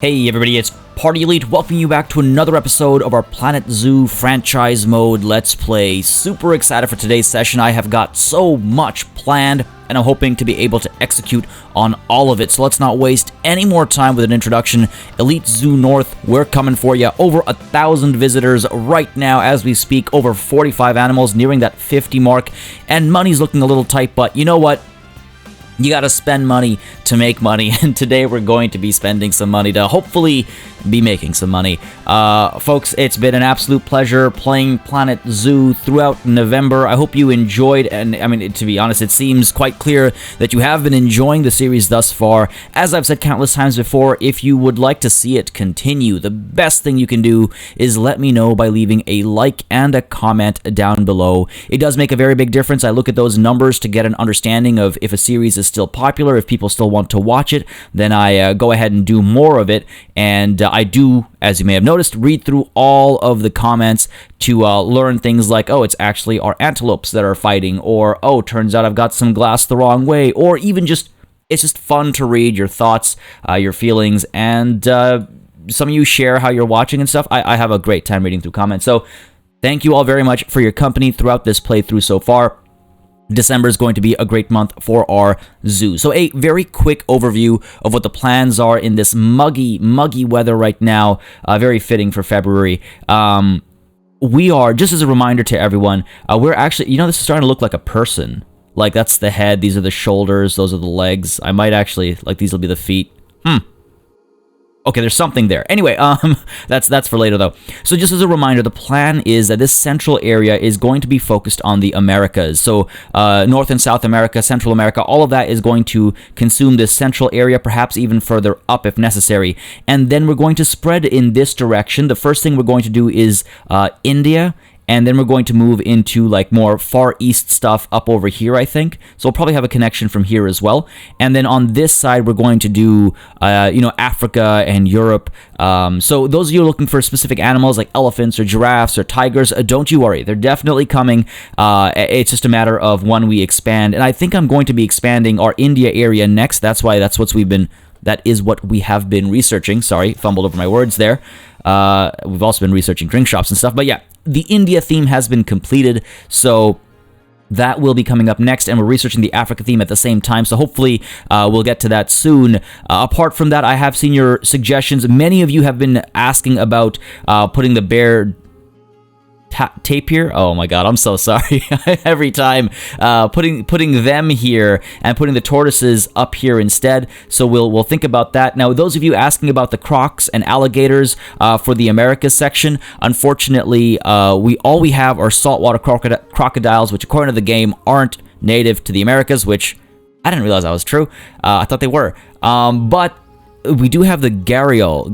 Hey everybody, it's Party Elite, welcoming you back to another episode of our Planet Zoo franchise mode Let's Play. Super excited for today's session. I have got so much planned, and I'm hoping to be able to execute on all of it. So let's not waste any more time with an introduction. Elite Zoo North, we're coming for you. Over 1,000 visitors right now as we speak. Over 45 animals, nearing that 50 mark. And money's looking a little tight, but you know what? You gotta spend money to make money, and today we're going to be spending some money to hopefully be making some money. Folks, it's been an absolute pleasure playing Planet Zoo throughout November. I hope you enjoyed, and I mean, to be honest, it seems quite clear that you have been enjoying the series thus far. As I've said countless times before, if you would like to see it continue, the best thing you can do is let me know by leaving a like and a comment down below. It does make a very big difference. I look at those numbers to get an understanding of if a series is still popular, if people still want to watch it, then I go ahead and do more of it. And I do, as you may have noticed, read through all of the comments to learn things like, oh, it's actually our antelopes that are fighting, or, oh, turns out I've got some glass the wrong way, or even just, it's just fun to read your thoughts, your feelings, and some of you share how you're watching and stuff. I have a great time reading through comments. So thank you all very much for your company throughout this playthrough so far. December is going to be a great month for our zoo. So a very quick overview of what the plans are in this muggy weather right now. Very fitting for February. We are, just as a reminder to everyone, we're actually, this is starting to look like a person. Like, that's the head, these are the shoulders, those are the legs. I might actually, like, these will be the feet. Okay, there's something there. Anyway, that's for later, though. So just as a reminder, the plan is that this central area is going to be focused on the Americas. So North and South America, Central America, all of that is going to consume this central area, perhaps even further up if necessary. And then we're going to spread in this direction. The first thing we're going to do is India. And then we're going to move into like more Far East stuff up over here, I think. So we'll probably have a connection from here as well. And then on this side, we're going to do, Africa and Europe. So those of you looking for specific animals like elephants or giraffes or tigers, don't you worry. They're definitely coming. It's just a matter of when we expand. And I think I'm going to be expanding our India area next. That is what we have been researching. Sorry, fumbled over my words there. We've also been researching drink shops and stuff. But yeah, the India theme has been completed, so that will be coming up next, and we're researching the Africa theme at the same time, so hopefully we'll get to that soon. Apart from that, I have seen your suggestions. Many of you have been asking about putting the bear tape here. Oh my god, I'm so sorry. Every time putting them here and putting the tortoises up here instead. So we'll think about that. Now, those of you asking about the crocs and alligators for the Americas section, unfortunately, we have are saltwater crocodiles, which according to the game aren't native to the Americas, which I didn't realize that was true. I thought they were. But we do have the gharial.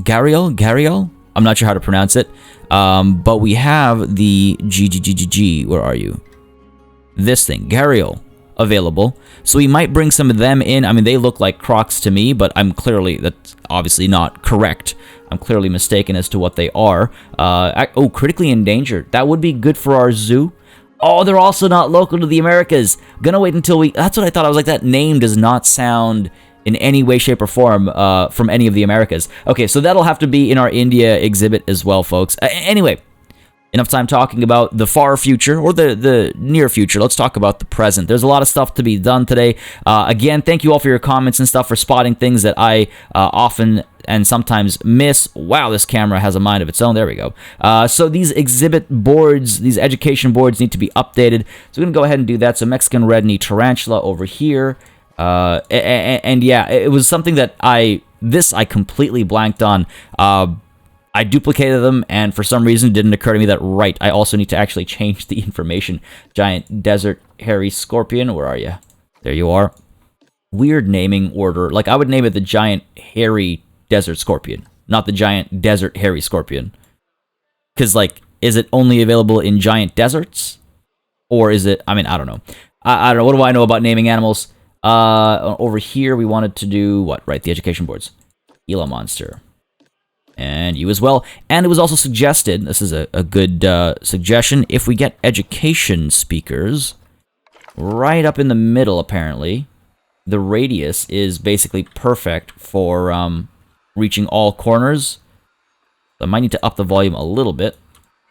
I'm not sure how to pronounce it. But we have the where are you? This thing, gharial, available. So we might bring some of them in. I mean, they look like crocs to me, but that's obviously not correct. I'm clearly mistaken as to what they are. Critically endangered. That would be good for our zoo. Oh, they're also not local to the Americas. Gonna wait until that's what I thought. I was like, that name does not sound in any way, shape, or form from any of the Americas. Okay, so that'll have to be in our India exhibit as well, folks. Anyway, enough time talking about the far future, or the near future. Let's talk about the present. There's a lot of stuff to be done today. Again, thank you all for your comments and stuff, for spotting things that I often and sometimes miss. Wow, this camera has a mind of its own. There we go. So these exhibit boards, these education boards need to be updated. So we're going to go ahead and do that. So Mexican red knee tarantula over here. And yeah, it was something that I completely blanked on. I duplicated them, and for some reason it didn't occur to me that, right, I also need to actually change the information. Giant desert hairy scorpion, where are you? There you are. Weird naming order. Like, I would name it the giant hairy desert scorpion, not the giant desert hairy scorpion. Because, like, is it only available in giant deserts? Or is it, I don't know. I don't know. What do I know about naming animals? Over here, we wanted to do what? Right, the education boards. Gila monster. And you as well. And it was also suggested, this is a good suggestion, if we get education speakers right up in the middle, apparently, the radius is basically perfect for reaching all corners. So I might need to up the volume a little bit.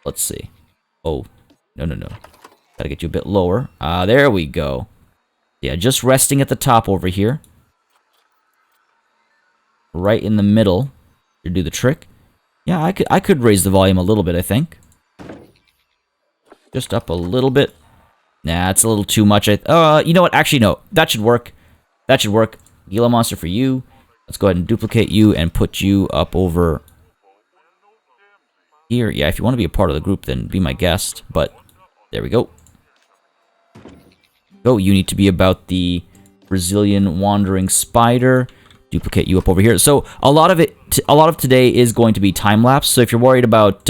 Let's see. Oh, no. Gotta get you a bit lower. There we go. Yeah, just resting at the top over here. Right in the middle to do the trick. Yeah, I could raise the volume a little bit, I think. Just up a little bit. Nah, it's a little too much. You know what? Actually, no. That should work. That should work. Gila Monster for you. Let's go ahead and duplicate you and put you up over here. Yeah, if you want to be a part of the group, then be my guest. But there we go. Oh, you need to be about the Brazilian wandering spider. Duplicate you up over here. So a lot of today is going to be time-lapse. So if you're worried about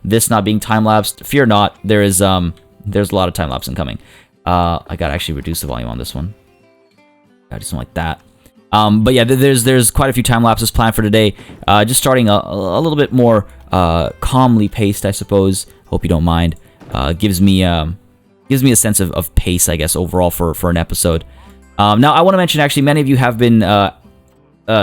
this not being time-lapsed, fear not. There's a lot of time-lapse incoming. I gotta actually reduce the volume on this one. Gotta do something like that. But yeah, there's quite a few time lapses planned for today. Just starting a little bit more calmly paced, I suppose. Hope you don't mind. Gives me a sense of pace, I guess, overall for an episode. Now, I want to mention, actually, many of you have been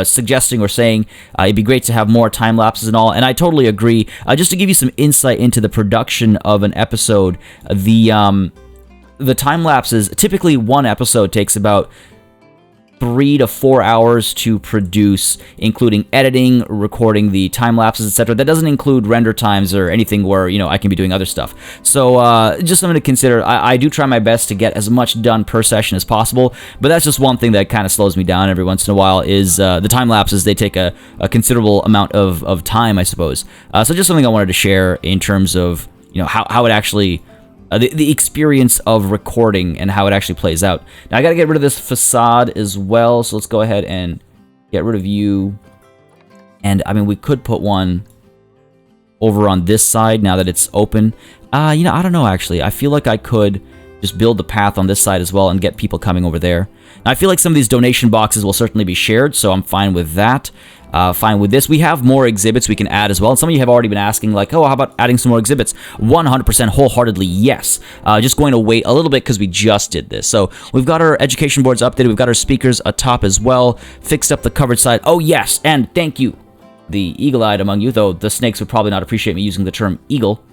suggesting or saying it'd be great to have more time lapses and all, and I totally agree. Just to give you some insight into the production of an episode, the time lapses, typically one episode takes about 3 to 4 hours to produce, including editing, recording the time lapses, etc. That doesn't include render times or anything where, you know, I can be doing other stuff. So just something to consider. I do try my best to get as much done per session as possible, but that's just one thing that kind of slows me down every once in a while is the time lapses. They take a considerable amount of time, I suppose. So just something I wanted to share in terms of, you know, how it actually... the experience of recording and how it actually plays out. Now, I gotta get rid of this facade as well, so let's go ahead and get rid of you. And, I mean, we could put one over on this side now that it's open. You know, I don't know, actually. I feel like I could just build the path on this side as well and get people coming over there. Now, I feel like some of these donation boxes will certainly be shared, so I'm fine with that. Fine with this. We have more exhibits we can add as well. And some of you have already been asking, like, oh, how about adding some more exhibits? 100% wholeheartedly, yes. Just going to wait a little bit because we just did this. So we've got our education boards updated. We've got our speakers atop as well. Fixed up the covered side. Oh, yes. And thank you, the eagle-eyed among you, though the snakes would probably not appreciate me using the term eagle.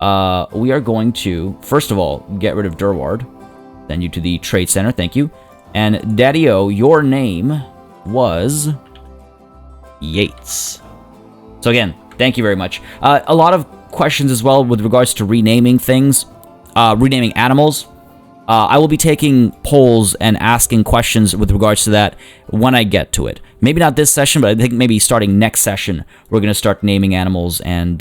We are going to, first of all, get rid of Durward. Send you to the Trade Center. Thank you. And Daddy-O, your name was... Yates. So again, thank you very much. A lot of questions as well with regards to renaming things, renaming animals. I will be taking polls and asking questions with regards to that when I get to it. Maybe not this session, but I think maybe starting next session, we're going to start naming animals and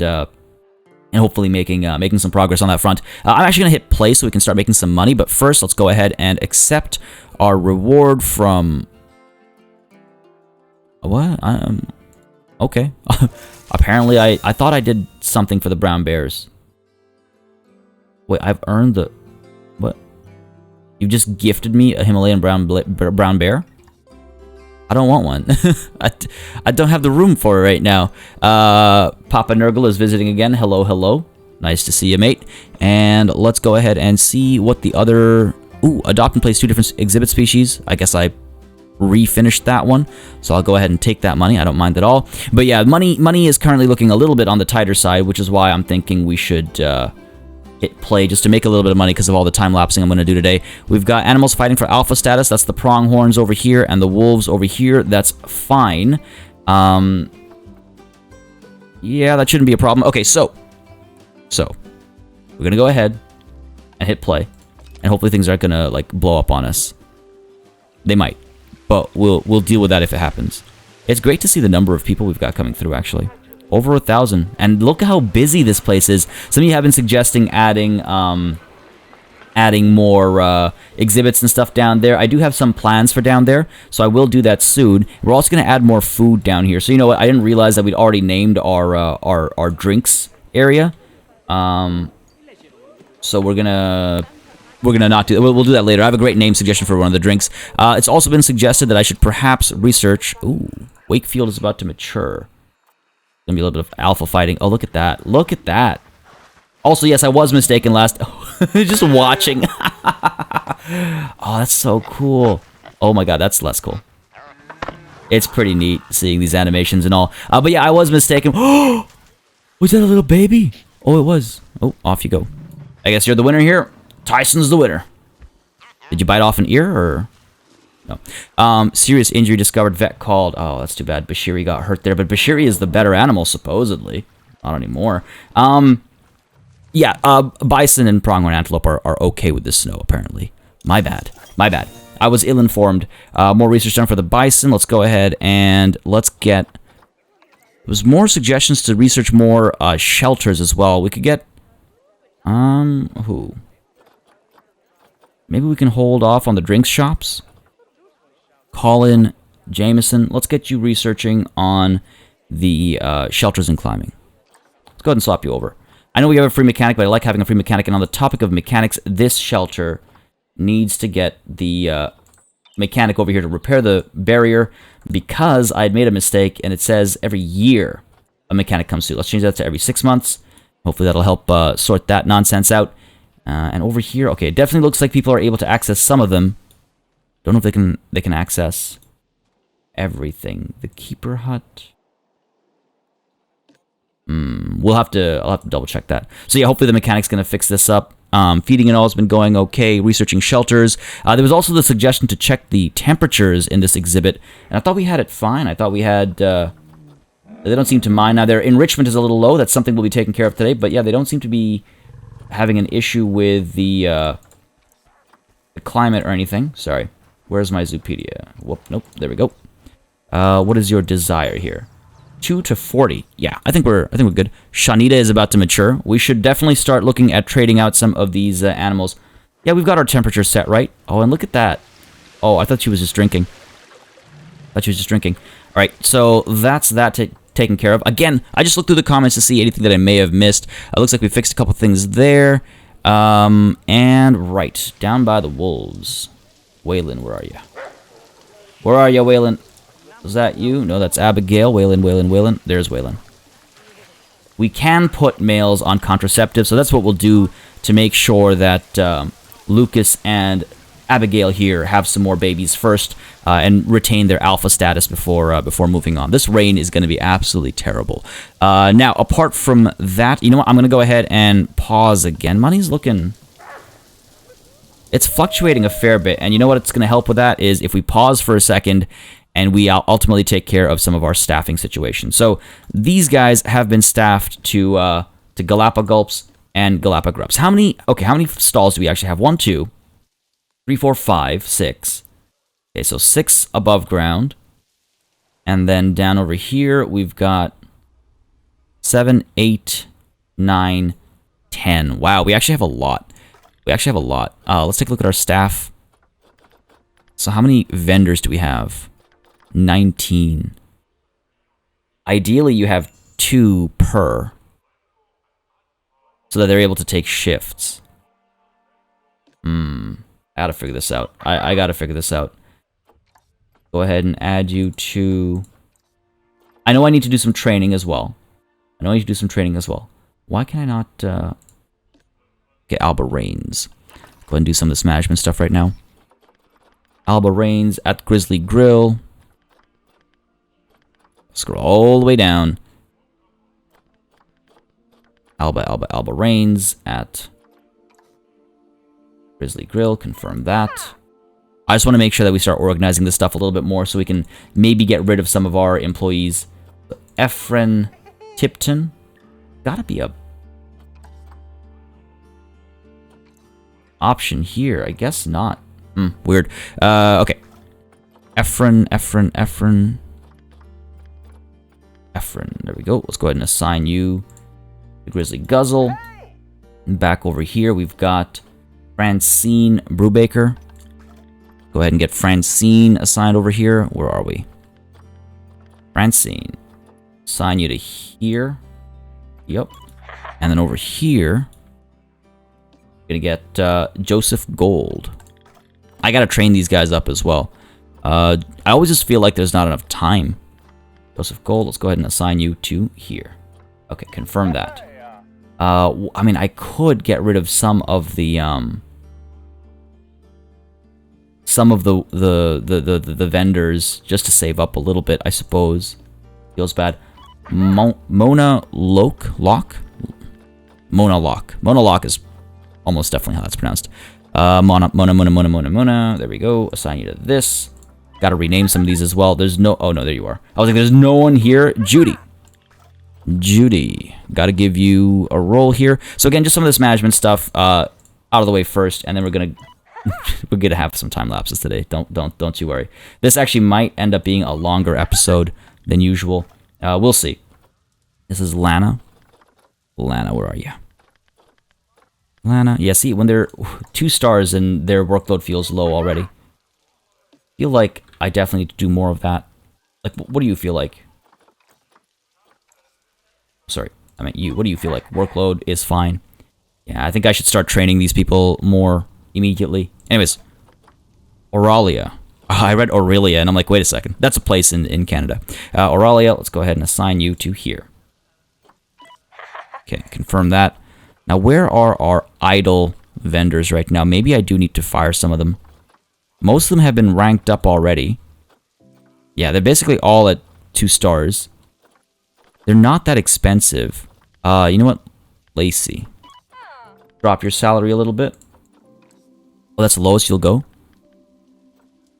hopefully making some progress on that front. I'm actually going to hit play so we can start making some money, but first let's go ahead and accept our reward from... What? Okay. Apparently, I thought I did something for the brown bears. Wait, I've earned the... What? You just gifted me a Himalayan brown bear? I don't want one. I don't have the room for it right now. Papa Nurgle is visiting again. Hello, hello. Nice to see you, mate. And let's go ahead and see what the other... Ooh, adopt and place 2 different exhibit species. I guess I... refinished that one, so I'll go ahead and take that money. I don't mind at all. But yeah, money is currently looking a little bit on the tighter side, which is why I'm thinking we should hit play just to make a little bit of money because of all the time lapsing I'm going to do today. We've got animals fighting for alpha status. That's the pronghorns over here and the wolves over here. That's fine. Yeah, that shouldn't be a problem. Okay, so we're gonna go ahead and hit play, and hopefully things aren't gonna like blow up on us. They might. But we'll deal with that if it happens. It's great to see the number of people we've got coming through, actually. Over 1,000. And look at how busy this place is. Some of you have been suggesting adding more exhibits and stuff down there. I do have some plans for down there, so I will do that soon. We're also going to add more food down here. So you know what? I didn't realize that we'd already named our drinks area. So we're gonna not do that. We'll do that later. I have a great name suggestion for one of the drinks. It's also been suggested that I should perhaps research... Ooh, Wakefield is about to mature. Gonna be a little bit of alpha fighting. Oh, look at that. Look at that. Also, yes, I was mistaken last... Just watching. Oh, that's so cool. Oh my god, that's less cool. It's pretty neat seeing these animations and all. But yeah, I was mistaken. Was that a little baby? Oh, it was. Oh, off you go. I guess you're the winner here. Tyson's the winner. Did you bite off an ear, or...? No. Serious injury discovered. Vet called. Oh, that's too bad. Bashiri got hurt there. But Bashiri is the better animal, supposedly. Not anymore. Yeah, bison and pronghorn antelope are okay with the snow, apparently. My bad. My bad. I was ill-informed. More research done for the bison. Let's go ahead and let's get... There was more suggestions to research more shelters as well. We could get... Who? Maybe we can hold off on the drinks shops? Colin, Jameson, let's get you researching on the shelters and climbing. Let's go ahead and swap you over. I know we have a free mechanic, but I like having a free mechanic. And on the topic of mechanics, this shelter needs to get the mechanic over here to repair the barrier because I had made a mistake, and it says every year a mechanic comes through. Let's change that to every 6 months. Hopefully that'll help sort that nonsense out. And over here, okay, it definitely looks like people are able to access some of them. Don't know if they can access everything. The keeper hut. I'll have to double check that. So yeah, hopefully the mechanic's gonna fix this up. Feeding and all has been going okay. Researching shelters. There was also the suggestion to check the temperatures in this exhibit, and I thought we had it fine. I thought we had. They don't seem to mind. Now their enrichment is a little low. That's something we'll be taking care of today. But yeah, they don't seem to be having an issue with the climate or anything. Sorry. Where's my Zoopedia? Whoop, nope, there we go. What is your desire here? 2 to 40. Yeah, I think we're good. Shanita is about to mature. We should definitely start looking at trading out some of these animals. Yeah, we've got our temperature set, right? Oh, and look at that. Oh, I thought she was just drinking. All right, so that's that taken care of. Again, I just looked through the comments to see anything that I may have missed. It looks like we fixed a couple things there. And right, down by the wolves. Waylon, where are you? Where are you, Waylon? Was that you? No, that's Abigail. Waylon. There's Waylon. We can put males on contraceptives, so that's what we'll do to make sure that Lucas and Abigail here have some more babies first and retain their alpha status before moving on. This rain is going to be absolutely terrible. Now, apart from that, you know what? I'm going to go ahead and pause again. Money's looking... It's fluctuating a fair bit, and you know what it's going to help with that is if we pause for a second and we ultimately take care of some of our staffing situations. So these guys have been staffed to Galapagulps and Galapagrups. How many stalls do we actually have? 1, 2, 3, 4, 5, 6. Okay, so 6 above ground. And then down over here, we've got 7, 8, 9, 10. Wow, we actually have a lot. Let's take a look at our staff. So how many vendors do we have? 19. Ideally, you have 2 per, so that they're able to take shifts. I gotta figure this out. I gotta figure this out. Go ahead and add you to... I know I need to do some training as well. Why can I not... Get Alba Rains. Go ahead and do some of this management stuff right now. Alba Rains at Grizzly Grill. Scroll all the way down. Alba Rains at Grizzly Grill. Confirm that. I just want to make sure that we start organizing this stuff a little bit more so we can maybe get rid of some of our employees. Efren Tipton. Gotta be a option here. I guess not. Weird. Okay. Efren. There we go. Let's go ahead and assign you the Grizzly Guzzle. And back over here, we've got Francine Brubaker. Go ahead and get Francine assigned over here. Where are we? Francine. Assign you to here. Yep. And then over here, gonna get Joseph Gold. I gotta train these guys up as well. I always just feel like there's not enough time. Joseph Gold, let's go ahead and assign you to here. Okay, confirm that. I mean, I could get rid of some of the some of the vendors just to save up a little bit, I suppose. Feels bad. Mona Lock? Mona Lock is almost definitely how that's pronounced. Mona. There we go. Assign you to this. Got to rename some of these as well. There's no... Oh, no, there you are. I was like, there's no one here. Judy. Got to give you a roll here. So again, just some of this management stuff out of the way first, and then we're going to... we're going to have some time lapses today. Don't you worry. This actually might end up being a longer episode than usual. We'll see. This is Lana. Lana, where are you? Lana. Yeah, see, when they're 2 stars and their workload feels low already. I feel like I definitely need to do more of that. Like, what do you feel like? Sorry, I meant you. What do you feel like? Workload is fine. Yeah, I think I should start training these people more immediately. Anyways, Auralia. I read Aurelia, and I'm like, wait a second. That's a place in Canada. Auralia, let's go ahead and assign you to here. Okay, confirm that. Now, where are our idle vendors right now? Maybe I do need to fire some of them. Most of them have been ranked up already. Yeah, they're basically all at 2 stars. They're not that expensive. You know what? Lacey. Drop your salary a little bit. Oh, that's the lowest you'll go?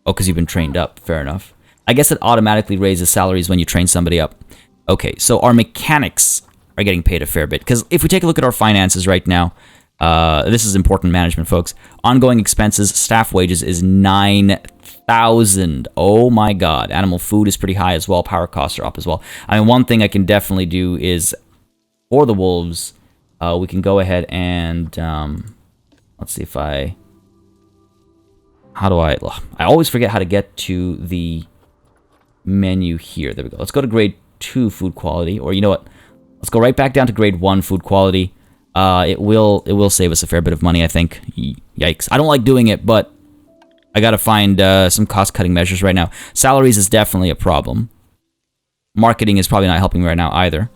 Oh, because you've been trained up. Fair enough. I guess it automatically raises salaries when you train somebody up. Okay, so our mechanics are getting paid a fair bit. Because if we take a look at our finances right now, this is important management, folks. Ongoing expenses, staff wages is 9,000. Oh my god. Animal food is pretty high as well. Power costs are up as well. I mean, one thing I can definitely do is, for the wolves, we can go ahead and, let's see if I... How do I always forget how to get to the menu here. There we go. Let's go to grade 2 food quality. Or you know what? Let's go right back down to grade 1 food quality. It will save us a fair bit of money, I think. Yikes. I don't like doing it, but I gotta find some cost-cutting measures right now. Salaries is definitely a problem. Marketing is probably not helping me right now either.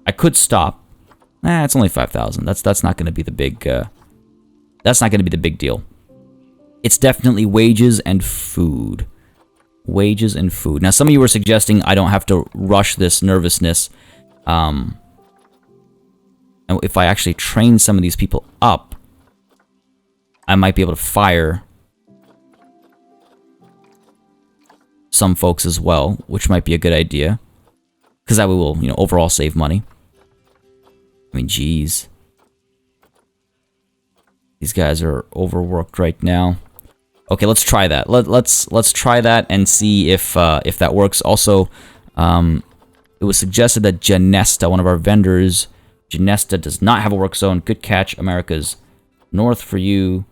I could stop. It's only 5,000. That's not gonna be the big that's not gonna be the big deal. It's definitely wages and food. Wages and food. Now, some of you were suggesting I don't have to rush this nervousness. And if I actually train some of these people up, I might be able to fire some folks as well, which might be a good idea. Because that will, you know, overall save money. I mean, geez. These guys are overworked right now. Okay, let's try that. Let's try that and see if that works. Also, it was suggested that Janesta, one of our vendors, Janesta does not have a work zone. Good catch, America's North for you.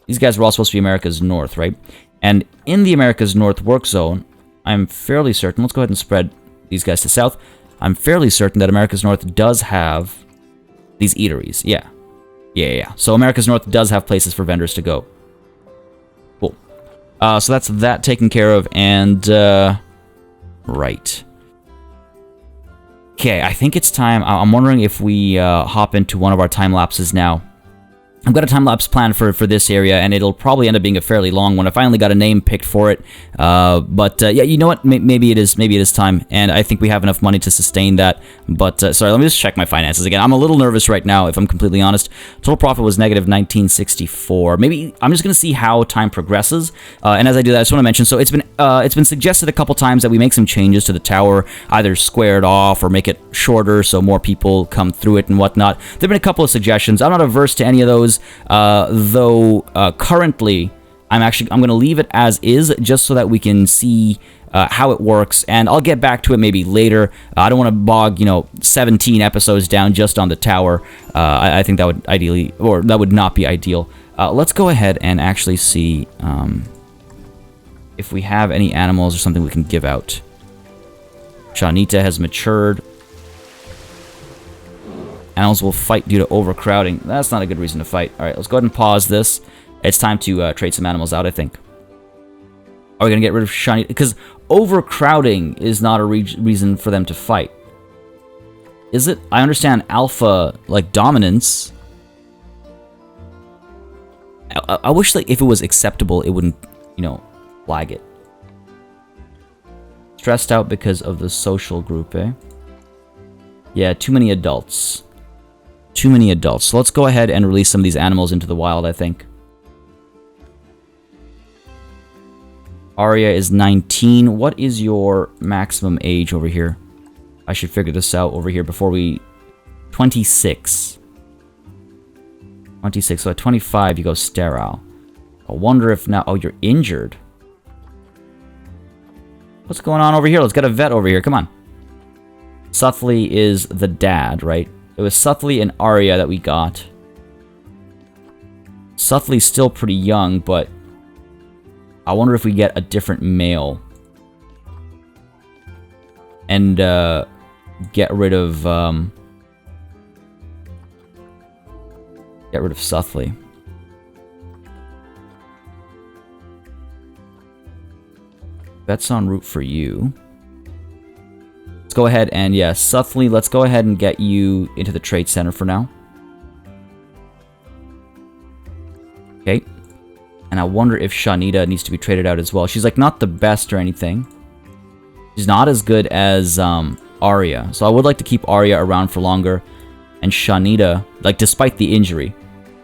These guys were all supposed to be America's North, right? And in the America's North work zone, I'm fairly certain. Let's go ahead and spread these guys to South. I'm fairly certain that America's North does have these eateries. Yeah. Yeah. So America's North does have places for vendors to go. Cool. So that's that taken care of, and right. Okay, I think it's time. I'm wondering if we hop into one of our time lapses now. I've got a time-lapse plan for this area, and it'll probably end up being a fairly long one. I finally got a name picked for it, but yeah, you know what? Maybe it is time, and I think we have enough money to sustain that. But sorry, let me just check my finances again. I'm a little nervous right now, if I'm completely honest. Total profit was negative 1964. Maybe I'm just gonna see how time progresses, and as I do that, I just want to mention. So it's been suggested a couple times that we make some changes to the tower, either square it off or make it shorter so more people come through it and whatnot. There've been a couple of suggestions. I'm not averse to any of those. Though currently I'm going to leave it as is just so that we can see how it works, and I'll get back to it maybe later. I don't want to bog 17 episodes down just on the tower. I think that would that would not be ideal. Let's go ahead and actually see if we have any animals or something we can give out. Shanita has matured. Animals will fight due to overcrowding. That's not a good reason to fight. Alright, let's go ahead and pause this. It's time to trade some animals out, I think. Are we going to get rid of Shani? Because overcrowding is not a reason for them to fight. Is it? I understand alpha, like, dominance. I wish like if it was acceptable, it wouldn't, you know, flag it. Stressed out because of the social group, eh? Yeah, too many adults. Too many adults. So let's go ahead and release some of these animals into the wild, I think. Arya is 19. What is your maximum age over here? I should figure this out over here before we... 26. 26. So at 25, you go sterile. I wonder if now... Oh, you're injured. What's going on over here? Let's get a vet over here. Come on. Suthli is the dad, right? It was Suthli and Arya that we got. Suthli's still pretty young, but... I wonder if we get a different male. And, get rid of Suthli. That's en route for you. Let's go ahead and, yeah, Suthli, let's go ahead and get you into the trade center for now. Okay. And I wonder if Shanita needs to be traded out as well. She's, like, not the best or anything. She's not as good as, Arya. So I would like to keep Arya around for longer. And Shanita, like, despite the injury.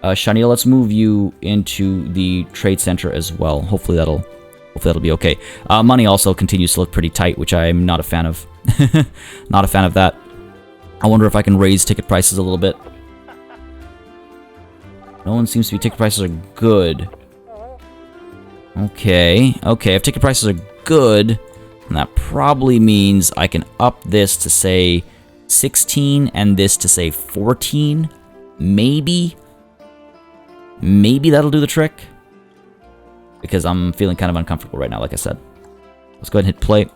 Shanita, let's move you into the trade center as well. Hopefully that'll be okay. Money also continues to look pretty tight, which I'm not a fan of. Not a fan of that. I wonder if I can raise ticket prices a little bit. No one seems to be... Ticket prices are good. Okay. Okay, if ticket prices are good, then that probably means I can up this to, say, 16 and this to, say, 14. Maybe. Maybe that'll do the trick. Because I'm feeling kind of uncomfortable right now, like I said. Let's go ahead and hit play.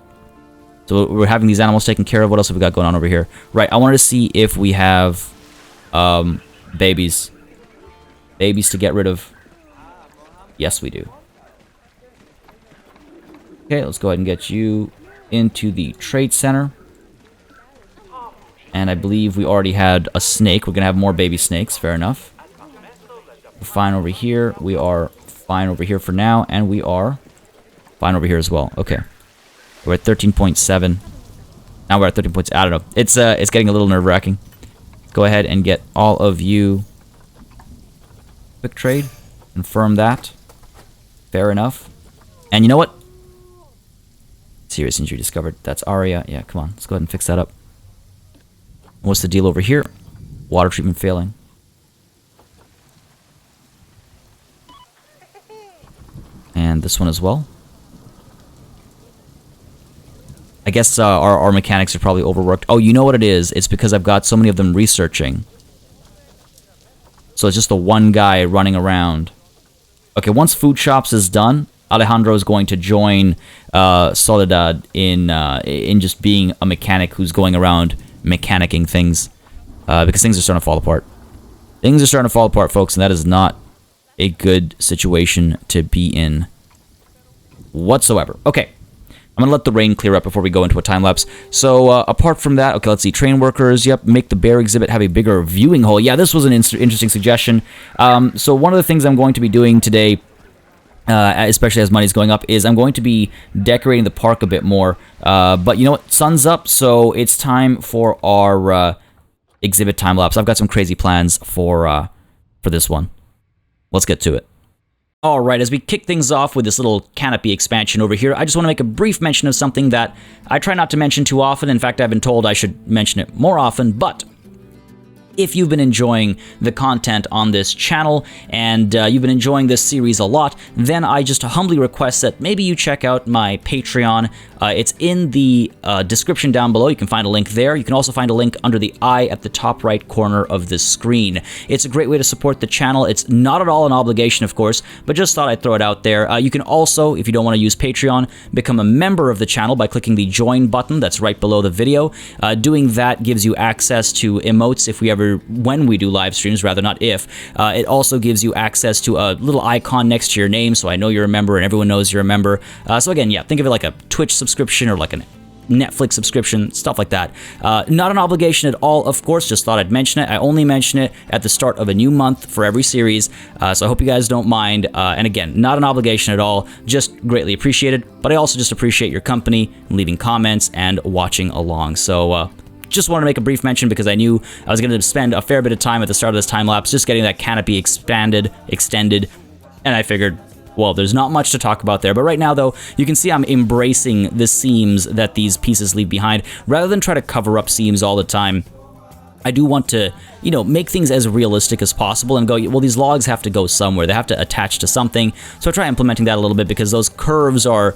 So we're having these animals taken care of. What else have we got going on over here? Right, I wanted to see if we have babies. Babies to get rid of. Yes, we do. Okay, let's go ahead and get you into the trade center. And I believe we already had a snake. We're going to have more baby snakes. Fair enough. We're fine over here. We are fine over here for now. And we are fine over here as well. Okay. We're at 13.7. Now we're at 13 points. I don't know. It's getting a little nerve-wracking. Go ahead and get all of you. Quick trade. Confirm that. Fair enough. And you know what? Serious injury discovered. That's Arya. Yeah, come on. Let's go ahead and fix that up. What's the deal over here? Water treatment failing. And this one as well. I guess our mechanics are probably overworked. Oh, you know what it is? It's because I've got so many of them researching. So it's just the one guy running around. Okay, once Food Shops is done, Alejandro is going to join Soledad in just being a mechanic who's going around mechanicking things. Because things are starting to fall apart. Things are starting to fall apart, folks, and that is not a good situation to be in whatsoever. Okay. I'm going to let the rain clear up before we go into a time-lapse. So, apart from that, okay, let's see. Train workers, yep, make the bear exhibit have a bigger viewing hole. Yeah, this was an interesting suggestion. So, one of the things I'm going to be doing today, especially as money's going up, is I'm going to be decorating the park a bit more. But you know what? Sun's up, so it's time for our exhibit time-lapse. I've got some crazy plans for this one. Let's get to it. Alright, as we kick things off with this little canopy expansion over here, I just want to make a brief mention of something that I try not to mention too often. In fact, I've been told I should mention it more often, but if you've been enjoying the content on this channel and you've been enjoying this series a lot, then I just humbly request that maybe you check out my Patreon. It's in the description down below. You can find a link there. You can also find a link under the eye at the top right corner of the screen. It's a great way to support the channel. It's not at all an obligation, of course, but just thought I'd throw it out there. You can also, if you don't want to use Patreon, become a member of the channel by clicking the join button that's right below the video. Doing that gives you access to emotes when we do live streams, rather, not if. It also gives you access to a little icon next to your name, so I know you're a member and everyone knows you're a member. So again, yeah, think of it like a Twitch subscription or like an Netflix subscription, stuff like that. Not an obligation at all, of course, just thought I'd mention it. I only mention it at the start of a new month for every series, so I hope you guys don't mind. And again, not an obligation at all, just greatly appreciated, but I also just appreciate your company, leaving comments, and watching along. So, just want to make a brief mention because I knew I was going to spend a fair bit of time at the start of this time lapse just getting that canopy extended, and I figured, well, there's not much to talk about there. But right now, though, you can see I'm embracing the seams that these pieces leave behind. Rather than try to cover up seams all the time, I do want to, make things as realistic as possible and go, well, these logs have to go somewhere. They have to attach to something. So I try implementing that a little bit because those curves are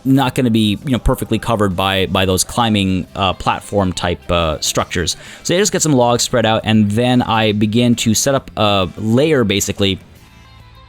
not going to be perfectly covered by those climbing platform type structures. So I just get some logs spread out, and then I begin to set up a layer basically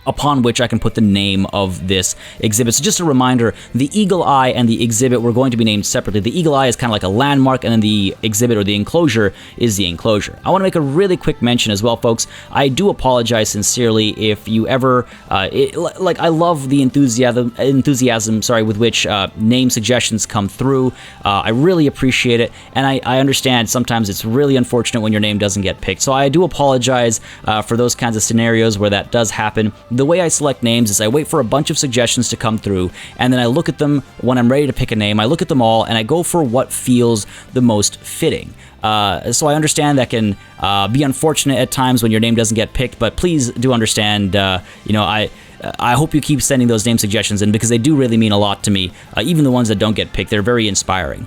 upon which I can put the name of this exhibit. So just a reminder, the eagle eye and the exhibit were going to be named separately. The eagle eye is kind of like a landmark, and then the exhibit or the enclosure is the enclosure. I want to make a really quick mention as well, folks. I do apologize sincerely if you ever, I love the enthusiasm with which name suggestions come through. I really appreciate it, and I understand sometimes it's really unfortunate when your name doesn't get picked. So I do apologize for those kinds of scenarios where that does happen. The way I select names is I wait for a bunch of suggestions to come through, and then I look at them when I'm ready to pick a name. I look at them all, and I go for what feels the most fitting. So I understand that can be unfortunate at times when your name doesn't get picked, but please do understand, I hope you keep sending those name suggestions in because they do really mean a lot to me, even the ones that don't get picked. They're very inspiring.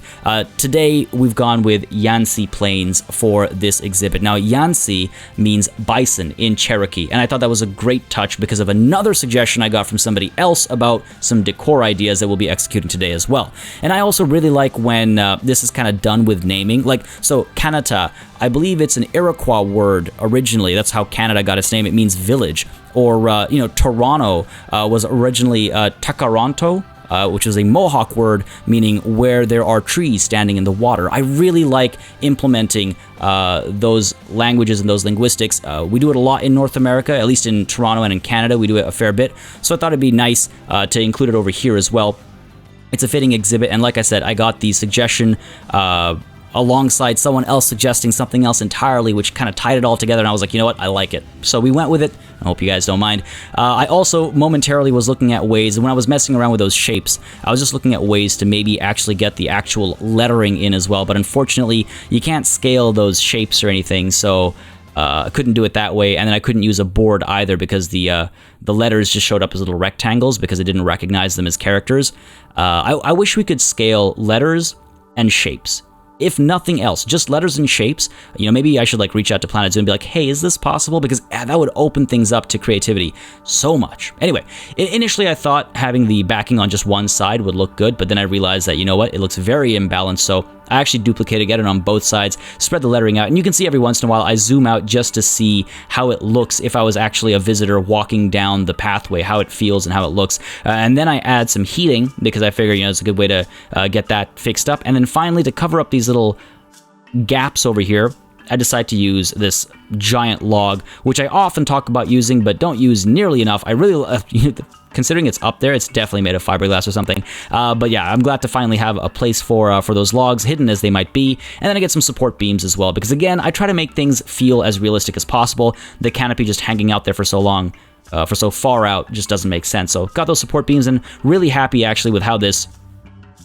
Today, we've gone with Yancey Plains for this exhibit. Now, Yancey means bison in Cherokee, and I thought that was a great touch because of another suggestion I got from somebody else about some decor ideas that we'll be executing today as well. And I also really like when this is kind of done with naming. So Canada, I believe it's an Iroquois word originally. That's how Canada got its name. It means village. Or, Toronto was originally Takaranto, which is a Mohawk word meaning where there are trees standing in the water. I really like implementing those languages and those linguistics. We do it a lot in North America, at least in Toronto and in Canada. We do it a fair bit. So I thought it'd be nice to include it over here as well. It's a fitting exhibit, and like I said, I got the suggestion alongside someone else suggesting something else entirely, which kind of tied it all together, and I was like, you know what, I like it. So we went with it. I hope you guys don't mind. I also momentarily was looking at ways, and when I was messing around with those shapes, I was just looking at ways to maybe actually get the actual lettering in as well, but unfortunately, you can't scale those shapes or anything, so I couldn't do it that way, and then I couldn't use a board either because the letters just showed up as little rectangles because it didn't recognize them as characters. I wish we could scale letters and shapes. If nothing else, just letters and shapes. Maybe I should reach out to Planet Zoo and be like, hey, is this possible? Because that would open things up to creativity so much. Anyway, initially I thought having the backing on just one side would look good, but then I realized that, it looks very imbalanced, so I actually duplicated it on both sides, spread the lettering out, and you can see every once in a while I zoom out just to see how it looks if I was actually a visitor walking down the pathway, how it feels and how it looks. And then I add some heating because I figure, it's a good way to get that fixed up. And then finally, to cover up these little gaps over here, I decide to use this giant log, which I often talk about using but don't use nearly enough. I really, considering it's up there, it's definitely made of fiberglass or something. But yeah, I'm glad to finally have a place for those logs, hidden as they might be. And then I get some support beams as well, because again, I try to make things feel as realistic as possible. The canopy just hanging out there for so long, for so far out, just doesn't make sense. So got those support beams, and really happy actually with how this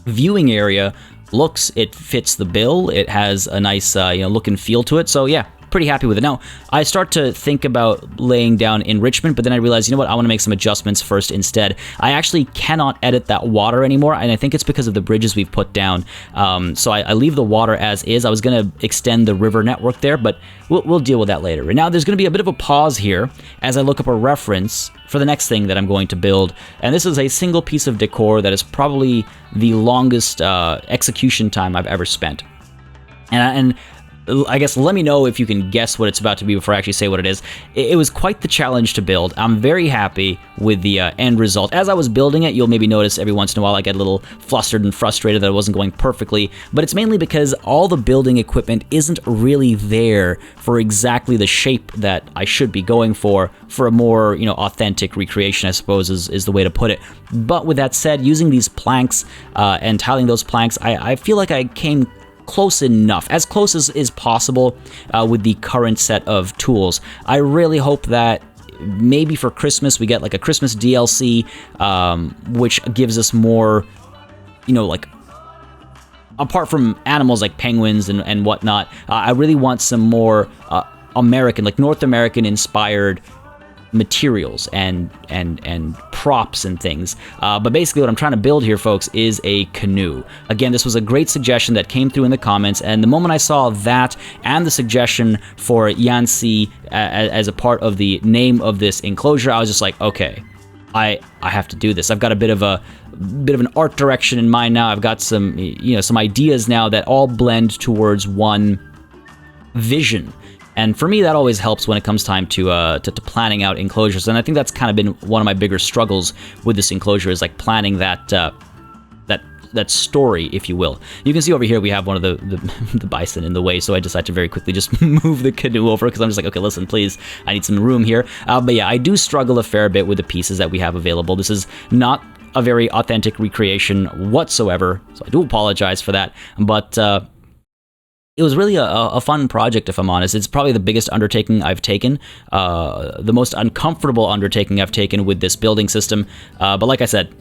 viewing area looks. It fits the bill. It has a nice look and feel to it. So yeah, pretty happy with it. Now, I start to think about laying down enrichment, but then I realize, you know what, I want to make some adjustments first instead. I actually cannot edit that water anymore, and I think it's because of the bridges we've put down. So I leave the water as is. I was going to extend the river network there, but we'll deal with that later. And now there's going to be a bit of a pause here as I look up a reference for the next thing that I'm going to build. And this is a single piece of decor that is probably the longest execution time I've ever spent. And I guess let me know if you can guess what it's about to be before I actually say what it is. It was quite the challenge to build. I'm very happy with the end result. As I was building it, you'll maybe notice every once in a while I get a little flustered and frustrated that it wasn't going perfectly, but it's mainly because all the building equipment isn't really there for exactly the shape that I should be going for a more, authentic recreation, I suppose is the way to put it. But with that said, using these planks and tiling those planks, I feel like I came close enough, as close as is possible with the current set of tools. I really hope that maybe for Christmas we get like a Christmas DLC, which gives us more, like, apart from animals like penguins and whatnot, I really want some more American, like North American inspired materials and props and things. But basically what I'm trying to build here, folks, is a canoe. Again, this was a great suggestion that came through in the comments, and the moment I saw that and the suggestion for Yanxi as a part of the name of this enclosure, I was just like, okay, I have to do this. I've got a bit of an art direction in mind now. I've got some some ideas now that all blend towards one vision. And for me, that always helps when it comes time to planning out enclosures. And I think that's kind of been one of my bigger struggles with this enclosure, is like planning that story, if you will. You can see over here we have one of the bison in the way, so I decided to very quickly just move the canoe over, because I'm just like, okay, listen, please, I need some room here. But yeah, I do struggle a fair bit with the pieces that we have available. This is not a very authentic recreation whatsoever, so I do apologize for that. But it was really a fun project, if I'm honest. It's probably the biggest undertaking I've taken, the most uncomfortable undertaking I've taken with this building system. But like I said,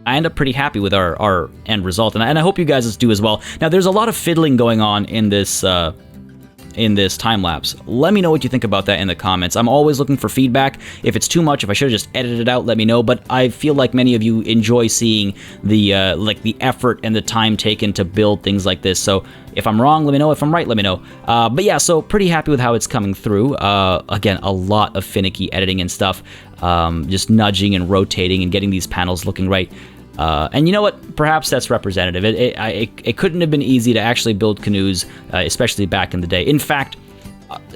I end up pretty happy with our end result, and I hope you guys do as well. Now, there's a lot of fiddling going on in this time lapse. Let me know what you think about that in the comments. I'm always looking for feedback. If it's too much, if I should have just edited it out, let me know. But I feel like many of you enjoy seeing the effort and the time taken to build things like this. So if I'm wrong, let me know. If I'm right, let me know. But yeah, so pretty happy with how it's coming through. Again, a lot of finicky editing and stuff. Just nudging and rotating and getting these panels looking right. And you know what? Perhaps that's representative. It couldn't have been easy to actually build canoes, especially back in the day. In fact,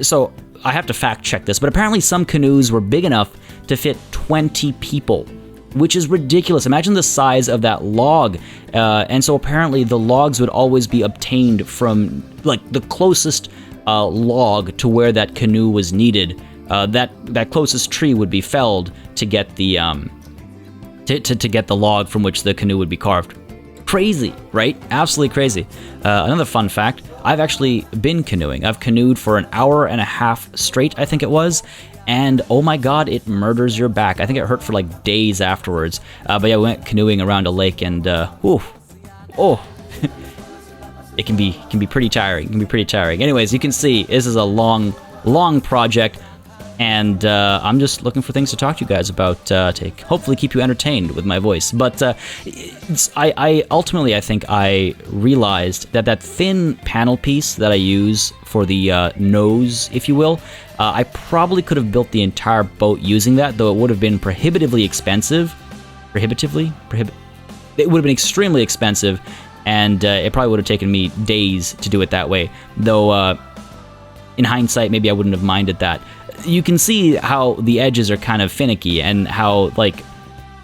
so I have to fact check this, but apparently some canoes were big enough to fit 20 people, which is ridiculous. Imagine the size of that log. And so apparently the logs would always be obtained from like the closest log to where that canoe was needed. That closest tree would be felled to get the to get the log from which the canoe would be carved. Crazy, right? Absolutely crazy. Another fun fact, I've actually been canoeing. I've canoed for an hour and a half straight, I think it was, and oh my god, it murders your back. I think it hurt for like days afterwards. But yeah, we went canoeing around a lake, and it can be pretty tiring. Anyways, you can see this is a long project. And I'm just looking for things to talk to you guys about, to hopefully keep you entertained with my voice. But I ultimately, I think I realized that thin panel piece that I use for the nose, if you will, I probably could have built the entire boat using that, though it would have been prohibitively expensive. It would have been extremely expensive, and it probably would have taken me days to do it that way. Though, in hindsight, maybe I wouldn't have minded that. You can see how the edges are kind of finicky and how, like,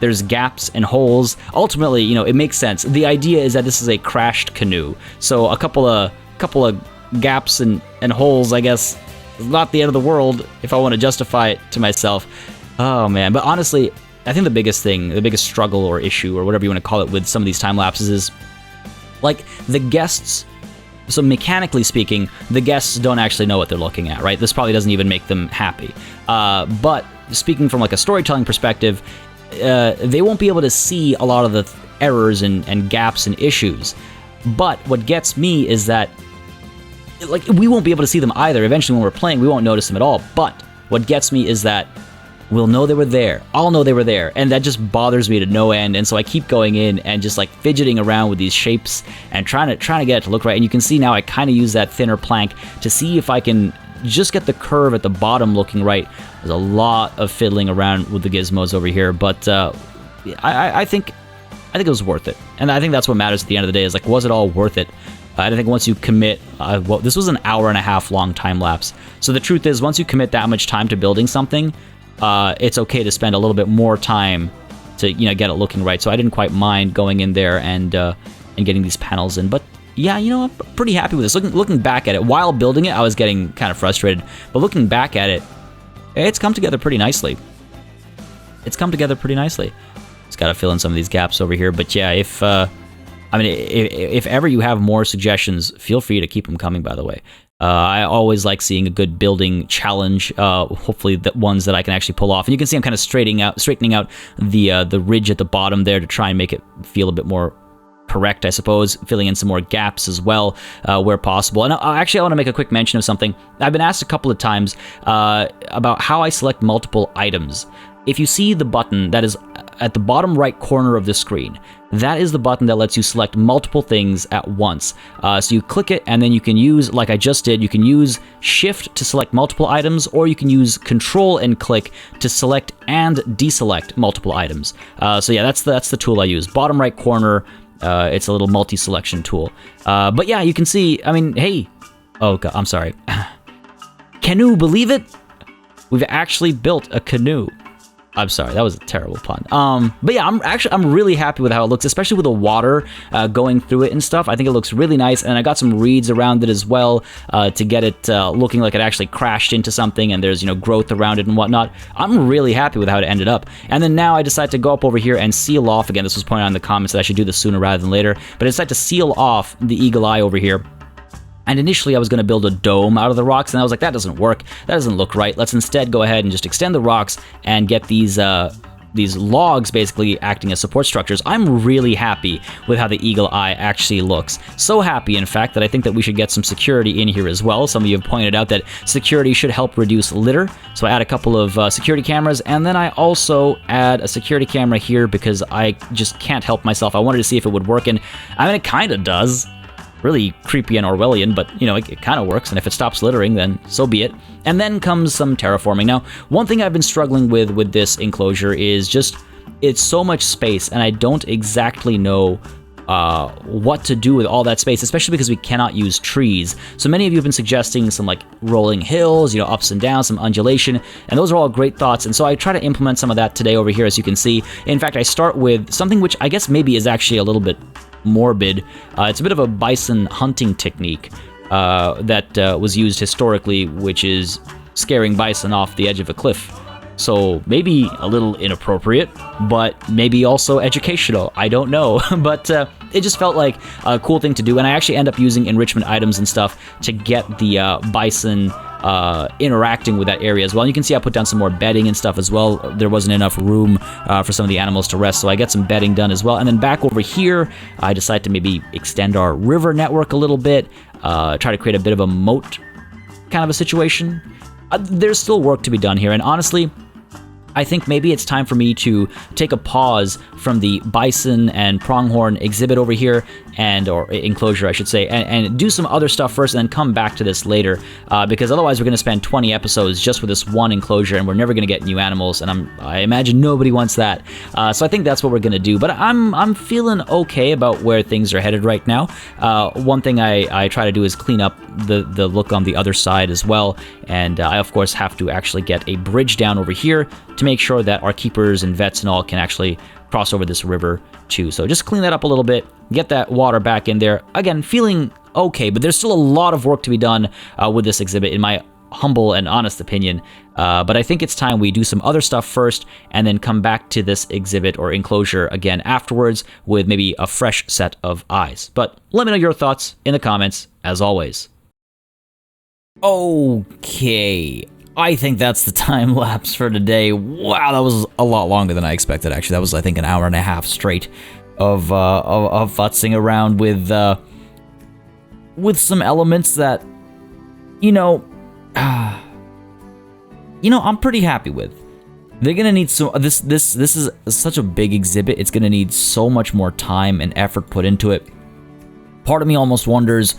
there's gaps and holes. Ultimately, it makes sense. The idea is that this is a crashed canoe, so a couple of gaps and holes, I guess, is not the end of the world if I want to justify it to myself. Oh man, but honestly, I think the biggest struggle or issue or whatever you want to call it with some of these time lapses is, like, the guests. So mechanically speaking, the guests don't actually know what they're looking at, right? This probably doesn't even make them happy. But speaking from like a storytelling perspective, they won't be able to see a lot of the errors and gaps and issues. But what gets me is that, like, we won't be able to see them either. Eventually when we're playing, we won't notice them at all. But what gets me is that we'll know they were there. I'll know they were there, and that just bothers me to no end. And so I keep going in and just like fidgeting around with these shapes and trying to get it to look right. And you can see now I kind of use that thinner plank to see if I can just get the curve at the bottom looking right. There's a lot of fiddling around with the gizmos over here, but I think it was worth it. And I think that's what matters at the end of the day, is like, was it all worth it? I think once you commit, well, this was an hour and a half long time lapse. So the truth is, once you commit that much time to building something, it's okay to spend a little bit more time to get it looking right. So I didn't quite mind going in there and getting these panels in. But yeah, I'm pretty happy with this. Looking back at it, while building it, I was getting kind of frustrated. But looking back at it, it's come together pretty nicely. It's come together pretty nicely. Just got to fill in some of these gaps over here. But yeah, if ever you have more suggestions, feel free to keep them coming, by the way. I always like seeing a good building challenge, hopefully the ones that I can actually pull off. And you can see I'm kind of straightening out the ridge at the bottom there to try and make it feel a bit more correct, I suppose, filling in some more gaps as well where possible. And actually, I want to make a quick mention of something. I've been asked a couple of times about how I select multiple items. If you see the button that is at the bottom right corner of the screen, that is the button that lets you select multiple things at once. So you click it, and then you can use, like I just did, you can use Shift to select multiple items, or you can use Control and click to select and deselect multiple items. So yeah, that's the tool I use. Bottom right corner, it's a little multi-selection tool. But yeah, you can see, hey, oh God, I'm sorry. Can you believe it? We've actually built a canoe. I'm sorry, that was a terrible pun. But yeah, I'm really happy with how it looks, especially with the water going through it and stuff. I think it looks really nice, and I got some reeds around it as well to get it looking like it actually crashed into something, and there's growth around it and whatnot. I'm really happy with how it ended up. And then now I decided to go up over here and seal off again. This was pointed out in the comments that I should do this sooner rather than later, but I decided to seal off the eagle eye over here. And initially I was going to build a dome out of the rocks, and I was like, that doesn't work. That doesn't look right. Let's instead go ahead and just extend the rocks and get these logs basically acting as support structures. I'm really happy with how the eagle eye actually looks. So happy, in fact, that I think that we should get some security in here as well. Some of you have pointed out that security should help reduce litter. So I add a couple of security cameras, and then I also add a security camera here because I just can't help myself. I wanted to see if it would work, and it kind of does. Really creepy and Orwellian, but it kind of works, and if it stops littering, then so be it. And then comes some terraforming. Now, one thing I've been struggling with this enclosure is just, it's so much space, and I don't exactly know what to do with all that space, especially because we cannot use trees. So many of you have been suggesting some rolling hills, ups and downs, some undulation, and those are all great thoughts, and so I try to implement some of that today over here, as you can see. In fact, I start with something which I guess maybe is actually a little bit morbid. It's a bit of a bison hunting technique that was used historically, which is scaring bison off the edge of a cliff. So maybe a little inappropriate, but maybe also educational. I don't know, but it just felt like a cool thing to do, and I actually end up using enrichment items and stuff to get the bison interacting with that area as well. And you can see I put down some more bedding and stuff as well. There wasn't enough room for some of the animals to rest, so I get some bedding done as well. And then back over here, I decided to maybe extend our river network a little bit, try to create a bit of a moat kind of a situation. There's still work to be done here, and honestly, I think maybe it's time for me to take a pause from the bison and pronghorn exhibit over here, or enclosure, I should say, and do some other stuff first, and then come back to this later, because otherwise we're going to spend 20 episodes just with this one enclosure, and we're never going to get new animals, and I imagine nobody wants that. So I think that's what we're going to do, but I'm feeling okay about where things are headed right now. One thing I try to do is clean up the look on the other side as well, and I of course have to actually get a bridge down over here to make sure that our keepers and vets and all can actually cross over this river too. So just clean that up a little bit, get that water back in there. Again, feeling okay, but there's still a lot of work to be done with this exhibit, in my humble and honest opinion. But I think it's time we do some other stuff first, and then come back to this exhibit or enclosure again afterwards with maybe a fresh set of eyes. But let me know your thoughts in the comments, as always. Okay, I think that's the time lapse for today. Wow, that was a lot longer than I expected, actually. That was, I think, an hour and a half straight of futzing around with some elements that, I'm pretty happy with. They're gonna need so this is such a big exhibit. It's gonna need so much more time and effort put into it. Part of me almost wonders,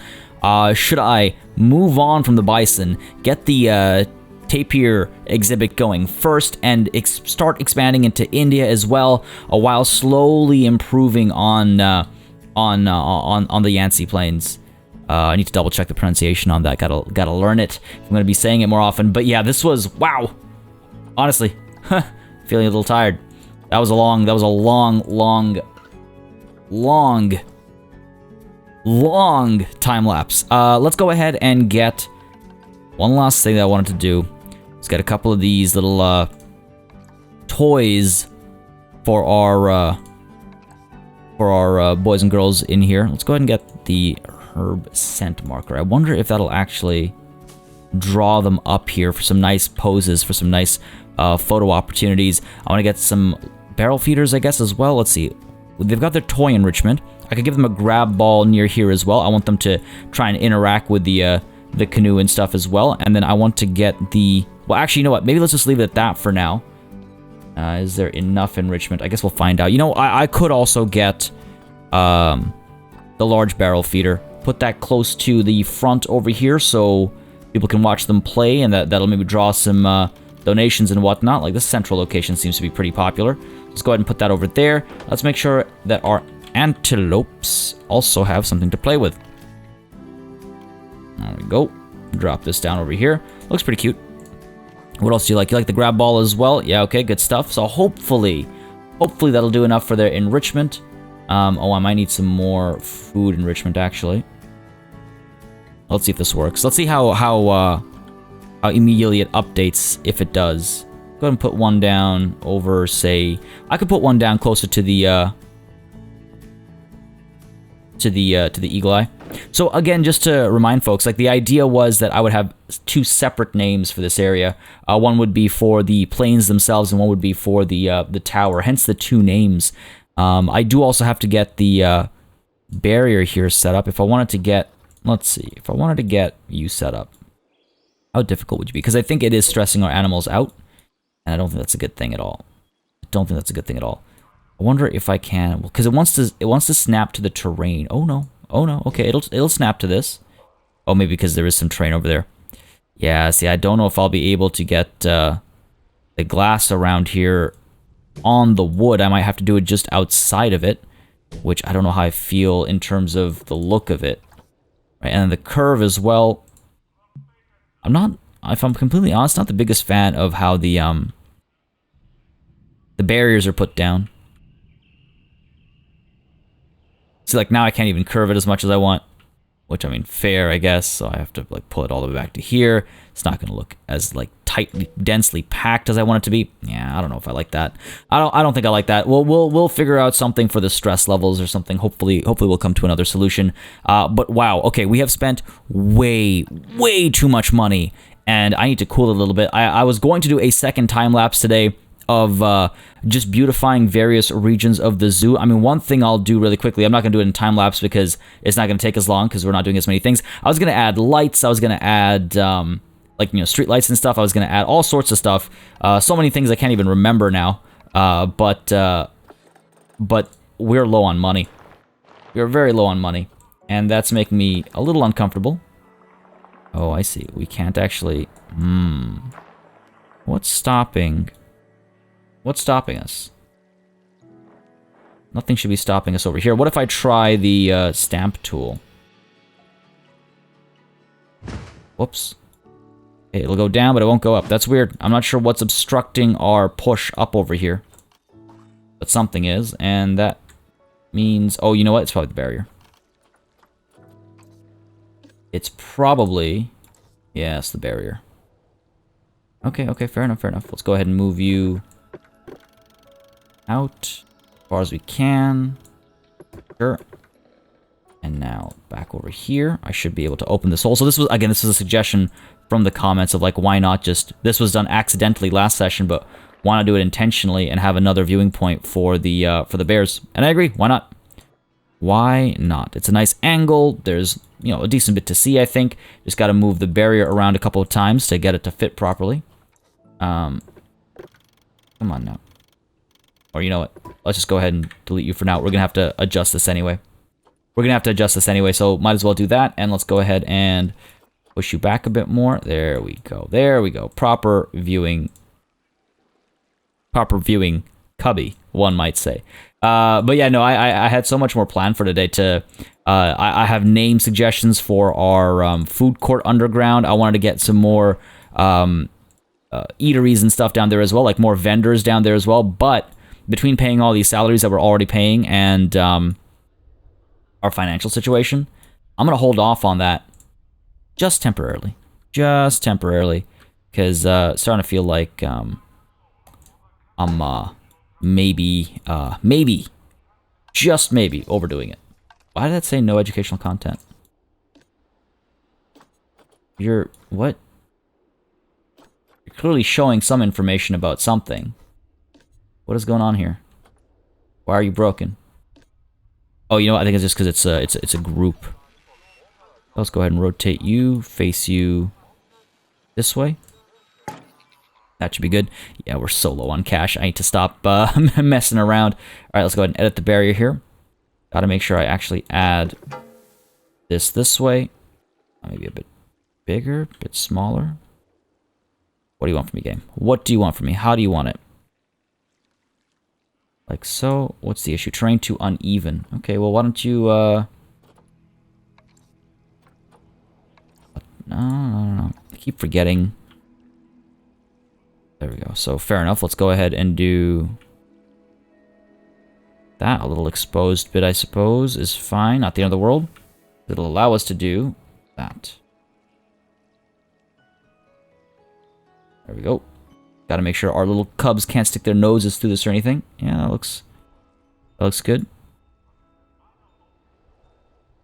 should I move on from the bison, get the tapir exhibit going first, and start expanding into India as well, while slowly improving on the Yangtze Plains. I need to double check the pronunciation on that. Gotta learn it. I'm gonna be saying it more often. But yeah, this was wow. Honestly, feeling a little tired. That was a long time lapse. Let's go ahead and get one last thing that I wanted to do. Let's get a couple of these little toys for our boys and girls in here. Let's go ahead and get the herb scent marker. I wonder if that'll actually draw them up here for some nice poses, for some nice photo opportunities. I want to get some barrel feeders, I guess, as well. Let's see. They've got their toy enrichment. I could give them a grab ball near here as well. I want them to try and interact with the canoe and stuff as well. And then I want to get the... Well, actually, you know what? Maybe let's just leave it at that for now. Is there enough enrichment? I guess we'll find out. You know, I could also get the large barrel feeder. Put that close to the front over here so people can watch them play, and that'll maybe draw some donations and whatnot. Like, this central location seems to be pretty popular. Let's go ahead and put that over there. Let's make sure that our antelopes also have something to play with. There we go. Drop this down over here. Looks pretty cute. What else do you like? You like the grab ball as well? Yeah, okay, good stuff. So hopefully that'll do enough for their enrichment. Oh, I might need some more food enrichment, actually. Let's see if this works. Let's see how immediately it updates, if it does. Go ahead and put one down over, say... I could put one down closer to the eagle eye. So again, just to remind folks, like, the idea was that I would have two separate names for this area. One would be for the plains themselves, and one would be for the tower. Hence the two names. I do also have to get the barrier here set up. If I wanted to get, let's see, if I wanted to get you set up, how difficult would you be? Because I think it is stressing our animals out, and I don't think that's a good thing at all. I wonder if I can, because it wants to snap to the terrain. Oh no. Okay, it'll snap to this. Oh, maybe because there is some terrain over there. Yeah, see, I don't know if I'll be able to get the glass around here on the wood. I might have to do it just outside of it, which I don't know how I feel in terms of the look of it. Right, and the curve as well. I'm not, if I'm completely honest, not the biggest fan of how the barriers are put down. See, like, now I can't even curve it as much as I want, which, I mean, fair, I guess. So I have to, like, pull it all the way back to here. It's not going to look as, like, tightly, densely packed as I want it to be. Yeah, I don't know if I like that. I don't think I like that. We'll figure out something for the stress levels or something. Hopefully we'll come to another solution. But wow, okay, we have spent way too much money, and I need to cool it a little bit. I was going to do a second time lapse today of just beautifying various regions of the zoo. I mean, one thing I'll do really quickly, I'm not going to do it in time lapse because it's not going to take as long because we're not doing as many things. I was going to add lights. I was going to add, like, you know, street lights and stuff. I was going to add all sorts of stuff. So many things I can't even remember now. But we're low on money. We're very low on money. And that's making me a little uncomfortable. Oh, I see. We can't actually... What's stopping us? Nothing should be stopping us over here. What if I try the stamp tool? Whoops. Okay, it'll go down, but it won't go up. That's weird. I'm not sure what's obstructing our push up over here. But something is, and that means... Oh, you know what? It's probably the barrier. It's probably... Yeah, it's the barrier. Okay, fair enough. Let's go ahead and move you out as far as we can. Sure. And now back over here. I should be able to open this hole. So this was a suggestion from the comments of, like, why not just... This was done accidentally last session, but why not do it intentionally and have another viewing point for the bears? And I agree. Why not? Why not? It's a nice angle. There's, you know, a decent bit to see, I think. Just got to move the barrier around a couple of times to get it to fit properly. Come on now. Or you know what? Let's just go ahead and delete you for now. We're going to have to adjust this anyway. So might as well do that. And let's go ahead and push you back a bit more. There we go. Proper viewing cubby, one might say. But yeah, no, I had so much more planned for today to I have name suggestions for our food court underground. I wanted to get some more eateries and stuff down there as well, like more vendors down there as well. But between paying all these salaries that we're already paying and our financial situation, I'm going to hold off on that just temporarily. Just temporarily. Because it's starting to feel like I'm maybe, just maybe, overdoing it. Why did that say no educational content? What? You're clearly showing some information about something. What is going on here? Why are you broken? Oh, you know what? I think it's just because it's a group. Let's go ahead and rotate you, face you this way. That should be good. Yeah, we're so low on cash. I need to stop messing around. All right, let's go ahead and edit the barrier here. Got to make sure I actually add this way. Maybe a bit bigger, a bit smaller. What do you want from me, game? What do you want from me? How do you want it? Like so. What's the issue? Terrain too uneven. Okay, well, why don't you... No. I keep forgetting. There we go. So, fair enough. Let's go ahead and do... that. A little exposed bit, I suppose, is fine. Not the end of the world. It'll allow us to do that. There we go. Got to make sure our little cubs can't stick their noses through this or anything. Yeah, that looks good.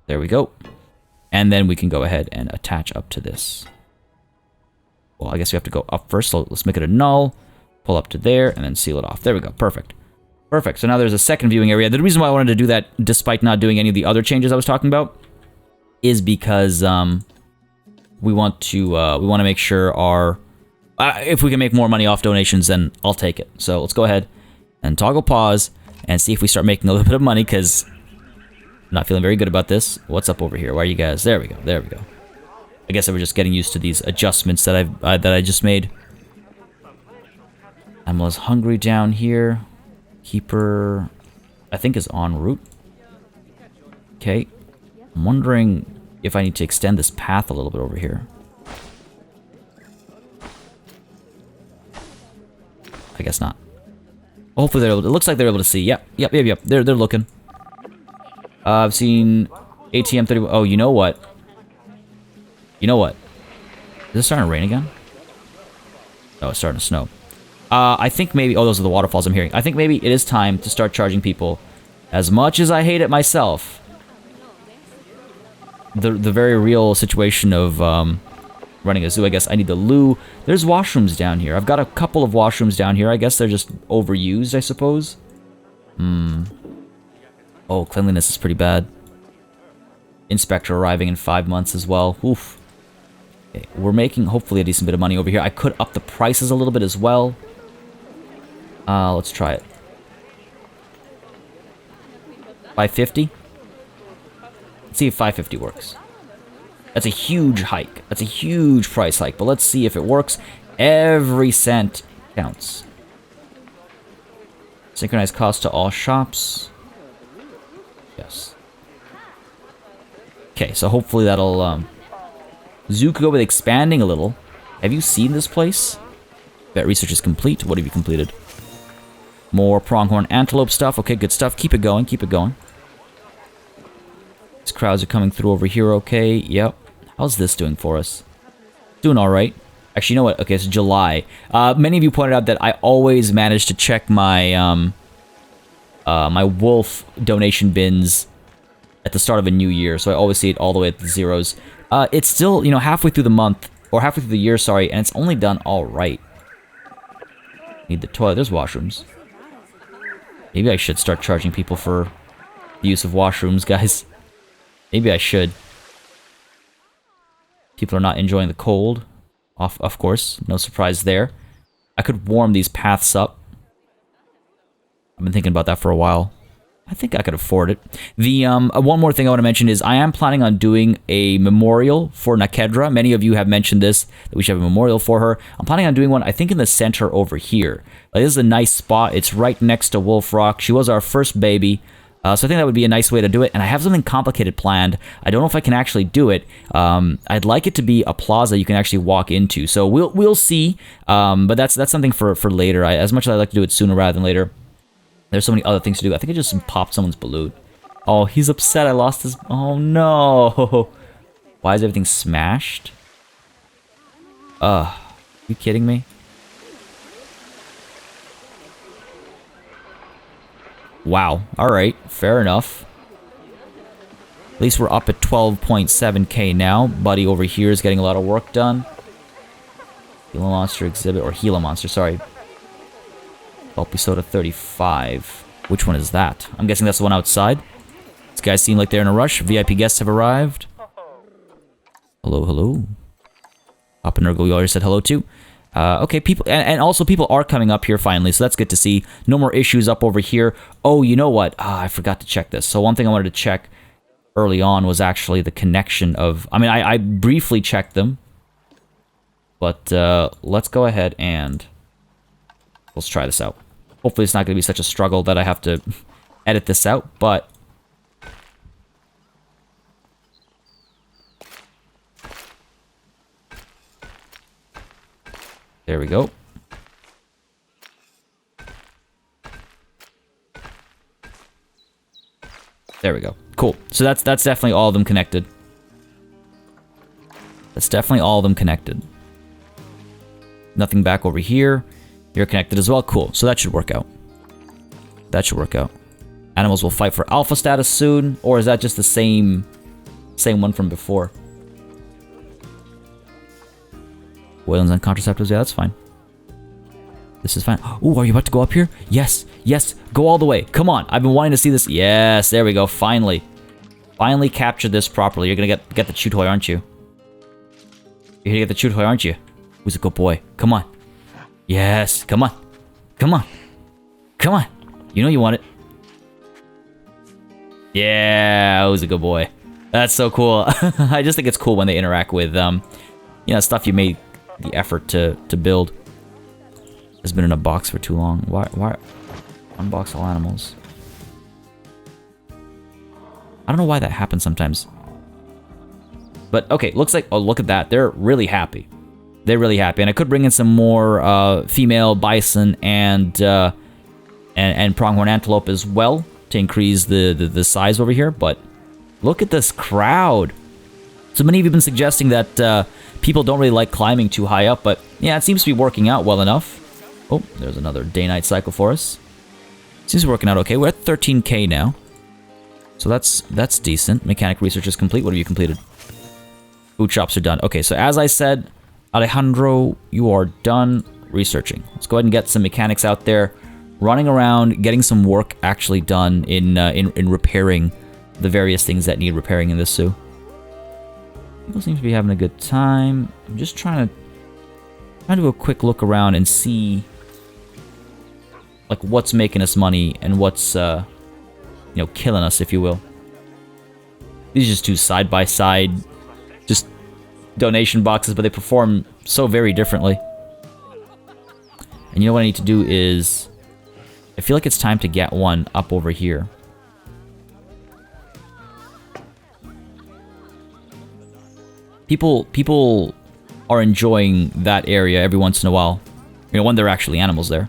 There we go. And then we can go ahead and attach up to this. Well, I guess we have to go up first, so let's make it a null. Pull up to there, and then seal it off. There we go. Perfect. Perfect. So now there's a second viewing area. The reason why I wanted to do that, despite not doing any of the other changes I was talking about, is because we want to make sure our... if we can make more money off donations, then I'll take it. So let's go ahead and toggle pause and see if we start making a little bit of money, because I'm not feeling very good about this. What's up over here? Why are you guys? There we go. There we go. I guess I was just getting used to these adjustments that I just made. Animal is hungry down here. Keeper, I think, is en route. Okay. I'm wondering if I need to extend this path a little bit over here. I guess not. Hopefully they're able to, it looks like they're able to see. Yep. They're looking. I've seen ATM 30. Oh, you know what? You know what? Is it starting to rain again? Oh, it's starting to snow. I think maybe... oh, those are the waterfalls I'm hearing. I think maybe it is time to start charging people. As much as I hate it myself, the very real situation of running a zoo, I guess I need the loo. There's washrooms down here. I've got a couple of washrooms down here. I guess they're just overused, I suppose. Oh, cleanliness is pretty bad. Inspector arriving in 5 months as well. Oof. Okay, we're making, hopefully, a decent bit of money over here. I could up the prices a little bit as well. Let's try it. 550? Let's see if 550 works. That's a huge hike. That's a huge price hike, but let's see if it works. Every cent counts. Synchronize cost to all shops. Yes. Okay, so hopefully that'll, Zoo could go with expanding a little. Have you seen this place? Bet research is complete. What have you completed? More Pronghorn Antelope stuff. Okay, good stuff. Keep it going. Keep it going. These crowds are coming through over here. Okay, yep. How's this doing for us? Doing all right. Actually, you know what? Okay, it's July. Many of you pointed out that I always manage to check my my wolf donation bins at the start of a new year, so I always see it all the way at the zeros. It's still, you know, halfway through the month, or halfway through the year, sorry, and it's only done all right. Need the toilet. There's washrooms. Maybe I should start charging people for the use of washrooms, guys. Maybe I should. People are not enjoying the cold. Of course, no surprise there. I could warm these paths up. I've been thinking about that for a while. I think I could afford it. The one more thing I want to mention is I am planning on doing a memorial for Nakedra. Many of you have mentioned this, that we should have a memorial for her. I'm planning on doing one, I think, in the center over here. Like, this is a nice spot. It's right next to Wolf Rock. She was our first baby. So I think that would be a nice way to do it. And I have something complicated planned. I don't know if I can actually do it. I'd like it to be a plaza you can actually walk into. So we'll see. But that's something for later. As much as I like to do it sooner rather than later, there's so many other things to do. I think I just popped someone's balloon. Oh, he's upset I lost his... Oh, no. Why is everything smashed? You kidding me? Wow. Alright. Fair enough. At least we're up at 12.7k now. Buddy over here is getting a lot of work done. Gila Monster exhibit. Or Gila Monster, sorry. Pulpy Soda 35. Which one is that? I'm guessing that's the one outside. These guys seem like they're in a rush. VIP guests have arrived. Hello, hello. Up and Ergo, we already said hello too. Okay, people, and also people are coming up here finally, so that's good to see. No more issues up over here. Oh, you know what? I forgot to check this. So one thing I wanted to check early on was actually the connection of... I mean, I briefly checked them. But let's go ahead and... let's try this out. Hopefully it's not going to be such a struggle that I have to edit this out, but... there we go. There we go. Cool. So that's definitely all of them connected. That's definitely all of them connected. Nothing back over here. You're connected as well. Cool. So that should work out. That should work out. Animals will fight for alpha status soon, or is that just the same one from before? Whalens and contraceptives, yeah, that's fine. This is fine. Ooh, are you about to go up here? Yes, yes, go all the way. Come on, I've been wanting to see this. Yes, there we go, finally. Finally captured this properly. You're gonna get the chew toy, aren't you? You're gonna get the chew toy, aren't you? Who's a good boy? Come on. Yes, come on. Come on. Come on. You know you want it. Yeah, who's a good boy. That's so cool. I just think it's cool when they interact with, you know, stuff you made the effort to build. Has been in a box for too long. Why unbox all animals? I don't know why that happens sometimes. But okay, looks like, oh, look at that. They're really happy. They're really happy. And I could bring in some more female bison and pronghorn antelope as well to increase the size over here. But look at this crowd. So many of you have been suggesting that people don't really like climbing too high up, but yeah, it seems to be working out well enough. Oh, there's another day-night cycle for us. Seems to be working out okay. We're at 13k now. So that's decent. Mechanic research is complete. What have you completed? Food shops are done. Okay, so as I said, Alejandro, you are done researching. Let's go ahead and get some mechanics out there, running around, getting some work actually done in repairing the various things that need repairing in this zoo. People seem to be having a good time. I'm just trying to do a quick look around and see like what's making us money and what's you know, killing us, if you will. These are just two side by side, just donation boxes, but they perform so very differently. And you know what I need to do is, I feel like it's time to get one up over here. People are enjoying that area every once in a while. You know, when there are actually animals there.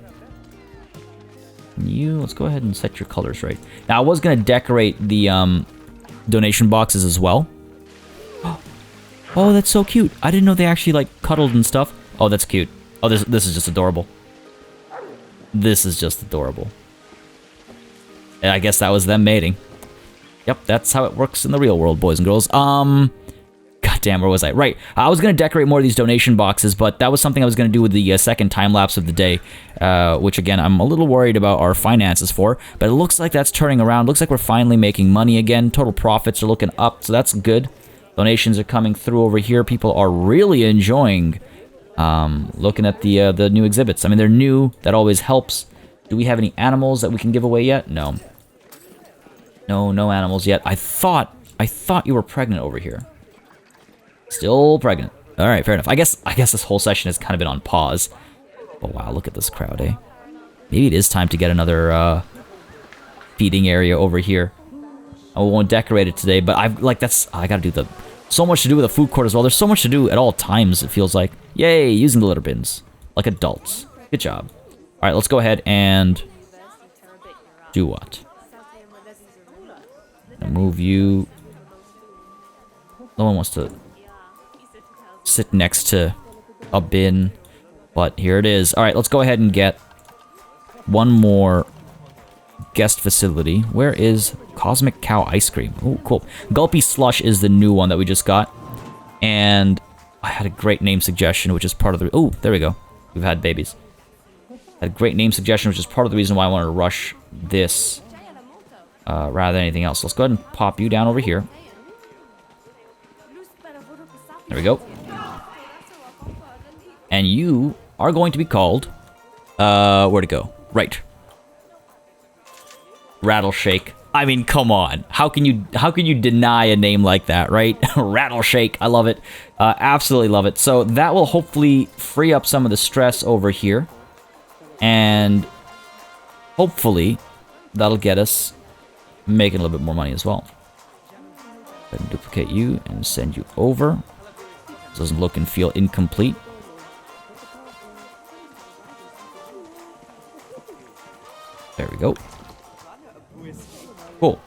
Let's go ahead and set your colors right. Now, I was going to decorate the donation boxes as well. Oh, that's so cute. I didn't know they actually, like, cuddled and stuff. Oh, that's cute. Oh, this is just adorable. This is just adorable. And I guess that was them mating. Yep, that's how it works in the real world, boys and girls. God damn, where was I? Right, I was going to decorate more of these donation boxes, but that was something I was going to do with the second time-lapse of the day, which, again, I'm a little worried about our finances for, but it looks like that's turning around. Looks like we're finally making money again. Total profits are looking up, so that's good. Donations are coming through over here. People are really enjoying looking at the new exhibits. I mean, they're new. That always helps. Do we have any animals that we can give away yet? No. No animals yet. I thought you were pregnant over here. Still pregnant. All right, fair enough. I guess this whole session has kind of been on pause. Oh wow, look at this crowd, eh? Maybe it is time to get another feeding area over here. I won't decorate it today, but I gotta do so much to do with the food court as well. There's so much to do at all times, it feels like. Yay, using the litter bins. Like adults. Good job. Alright, let's go ahead and do what? Move you. No one wants to sit next to a bin, but here it is. Alright, let's go ahead and get one more guest facility. Where is Cosmic Cow Ice Cream? Oh, cool. Gulpy Slush is the new one that we just got. And I had a great name suggestion, which is part of the... Oh, there we go. We've had babies. Had a great name suggestion, which is part of the reason why I wanted to rush this rather than anything else. So let's go ahead and pop you down over here. There we go. And you are going to be called... where'd it go? Right. Rattleshake. I mean, come on. How can you deny a name like that, right? Rattleshake. I love it. Absolutely love it. So that will hopefully free up some of the stress over here. And hopefully that'll get us making a little bit more money as well. Go ahead and duplicate you and send you over. This doesn't look and feel incomplete. There we go. Cool.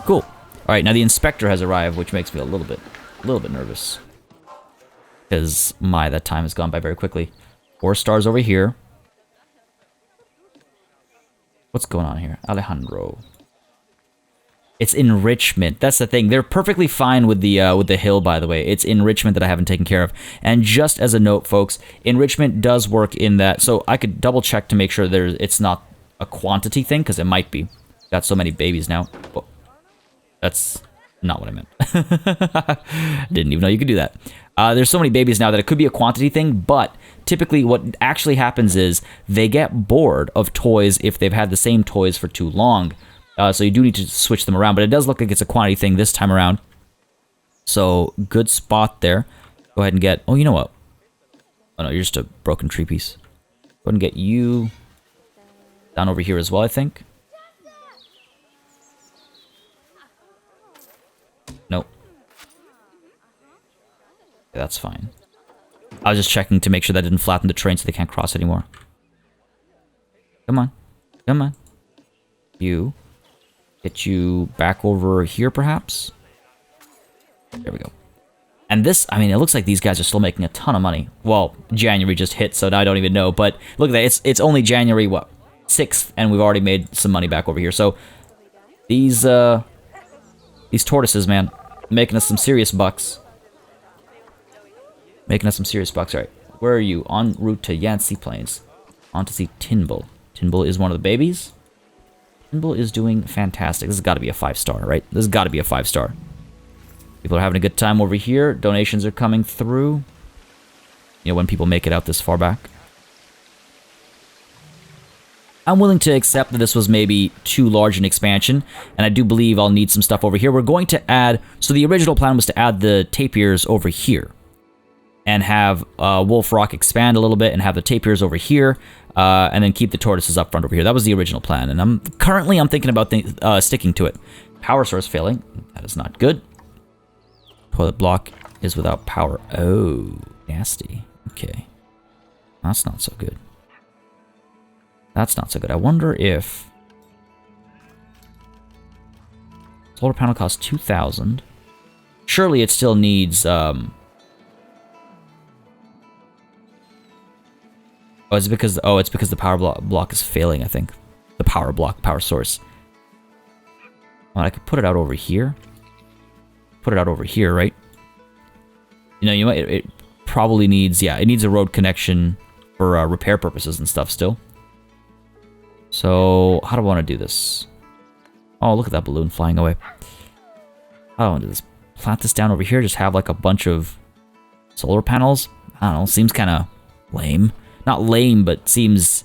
Cool. Alright, now the inspector has arrived, which makes me a little bit nervous. Because, that time has gone by very quickly. 4 stars over here. What's going on here? Alejandro. It's enrichment. That's the thing. They're perfectly fine with the hill, by the way. It's enrichment that I haven't taken care of. And just as a note, folks, enrichment does work in that. So I could double check to make sure it's not a quantity thing, because it might be. Got so many babies now. Oh, that's not what I meant. Didn't even know you could do that. There's so many babies now that it could be a quantity thing, but typically what actually happens is they get bored of toys if they've had the same toys for too long. So you do need to switch them around, but it does look like it's a quantity thing this time around. So, good spot there. Go ahead and get... Oh, you know what? Oh, no, you're just a broken tree piece. Go ahead and get you down over here as well, I think. Nope. Okay, that's fine. I was just checking to make sure that didn't flatten the terrain so they can't cross anymore. Come on. Come on. You. Get you back over here, perhaps? There we go. And this, I mean, it looks like these guys are still making a ton of money. Well, January just hit, so now I don't even know. But look at that. It's only January, what, 6th, and we've already made some money back over here. So these tortoises, man, making us some serious bucks. Making us some serious bucks. All right, where are you? En route to Yancey Plains. On to see Tinble. Tinble is one of the babies. Tinble is doing fantastic. This has got to be a 5-star, right? This has got to be a 5-star. People are having a good time over here. Donations are coming through. You know, when people make it out this far back. I'm willing to accept that this was maybe too large an expansion, and I do believe I'll need some stuff over here. We're going to add... So the original plan was to add the tapirs over here. And have Wolf Rock expand a little bit and have the tapirs over here. And then keep the tortoises up front over here. That was the original plan. And I'm thinking about sticking to it. Power source failing. That is not good. Toilet block is without power. Oh, nasty. Okay. That's not so good. That's not so good. I wonder if... Solar panel costs 2,000. Surely it still needs... Oh, it's because the power block is failing, I think. The power source. Well, I could put it out over here. Put it out over here, right? You know, it probably needs, yeah, it needs a road connection for repair purposes and stuff still. So, how do I want to do this? Oh, look at that balloon flying away. How do I want to do this? Plant this down over here, just have like a bunch of solar panels? I don't know, seems kind of lame. Not lame, but seems...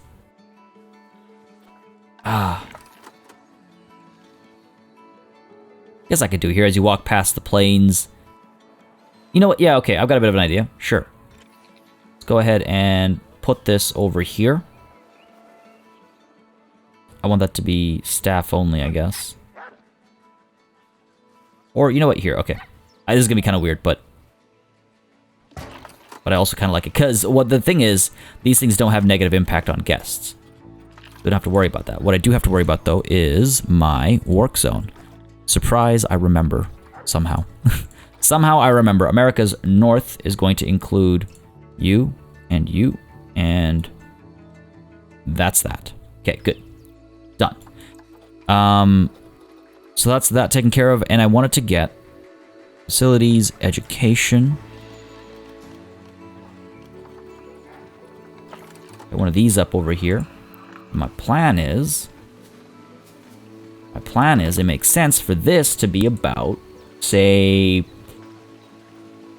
Guess I could do here as you walk past the plains. You know what? Yeah, okay, I've got a bit of an idea. Sure. Let's go ahead and put this over here. I want that to be staff only, I guess. Or, you know what, here, okay. This is gonna be kind of weird, but I also kind of like it. Because what the thing is, these things don't have negative impact on guests. We don't have to worry about that. What I do have to worry about, though, is my work zone. Surprise, I remember. Somehow. Somehow I remember. America's North is going to include you, and that's that. Okay, good. Done. So that's that taken care of, and I wanted to get facilities, education. Get one of these up over here. My plan is, it makes sense for this to be about, say,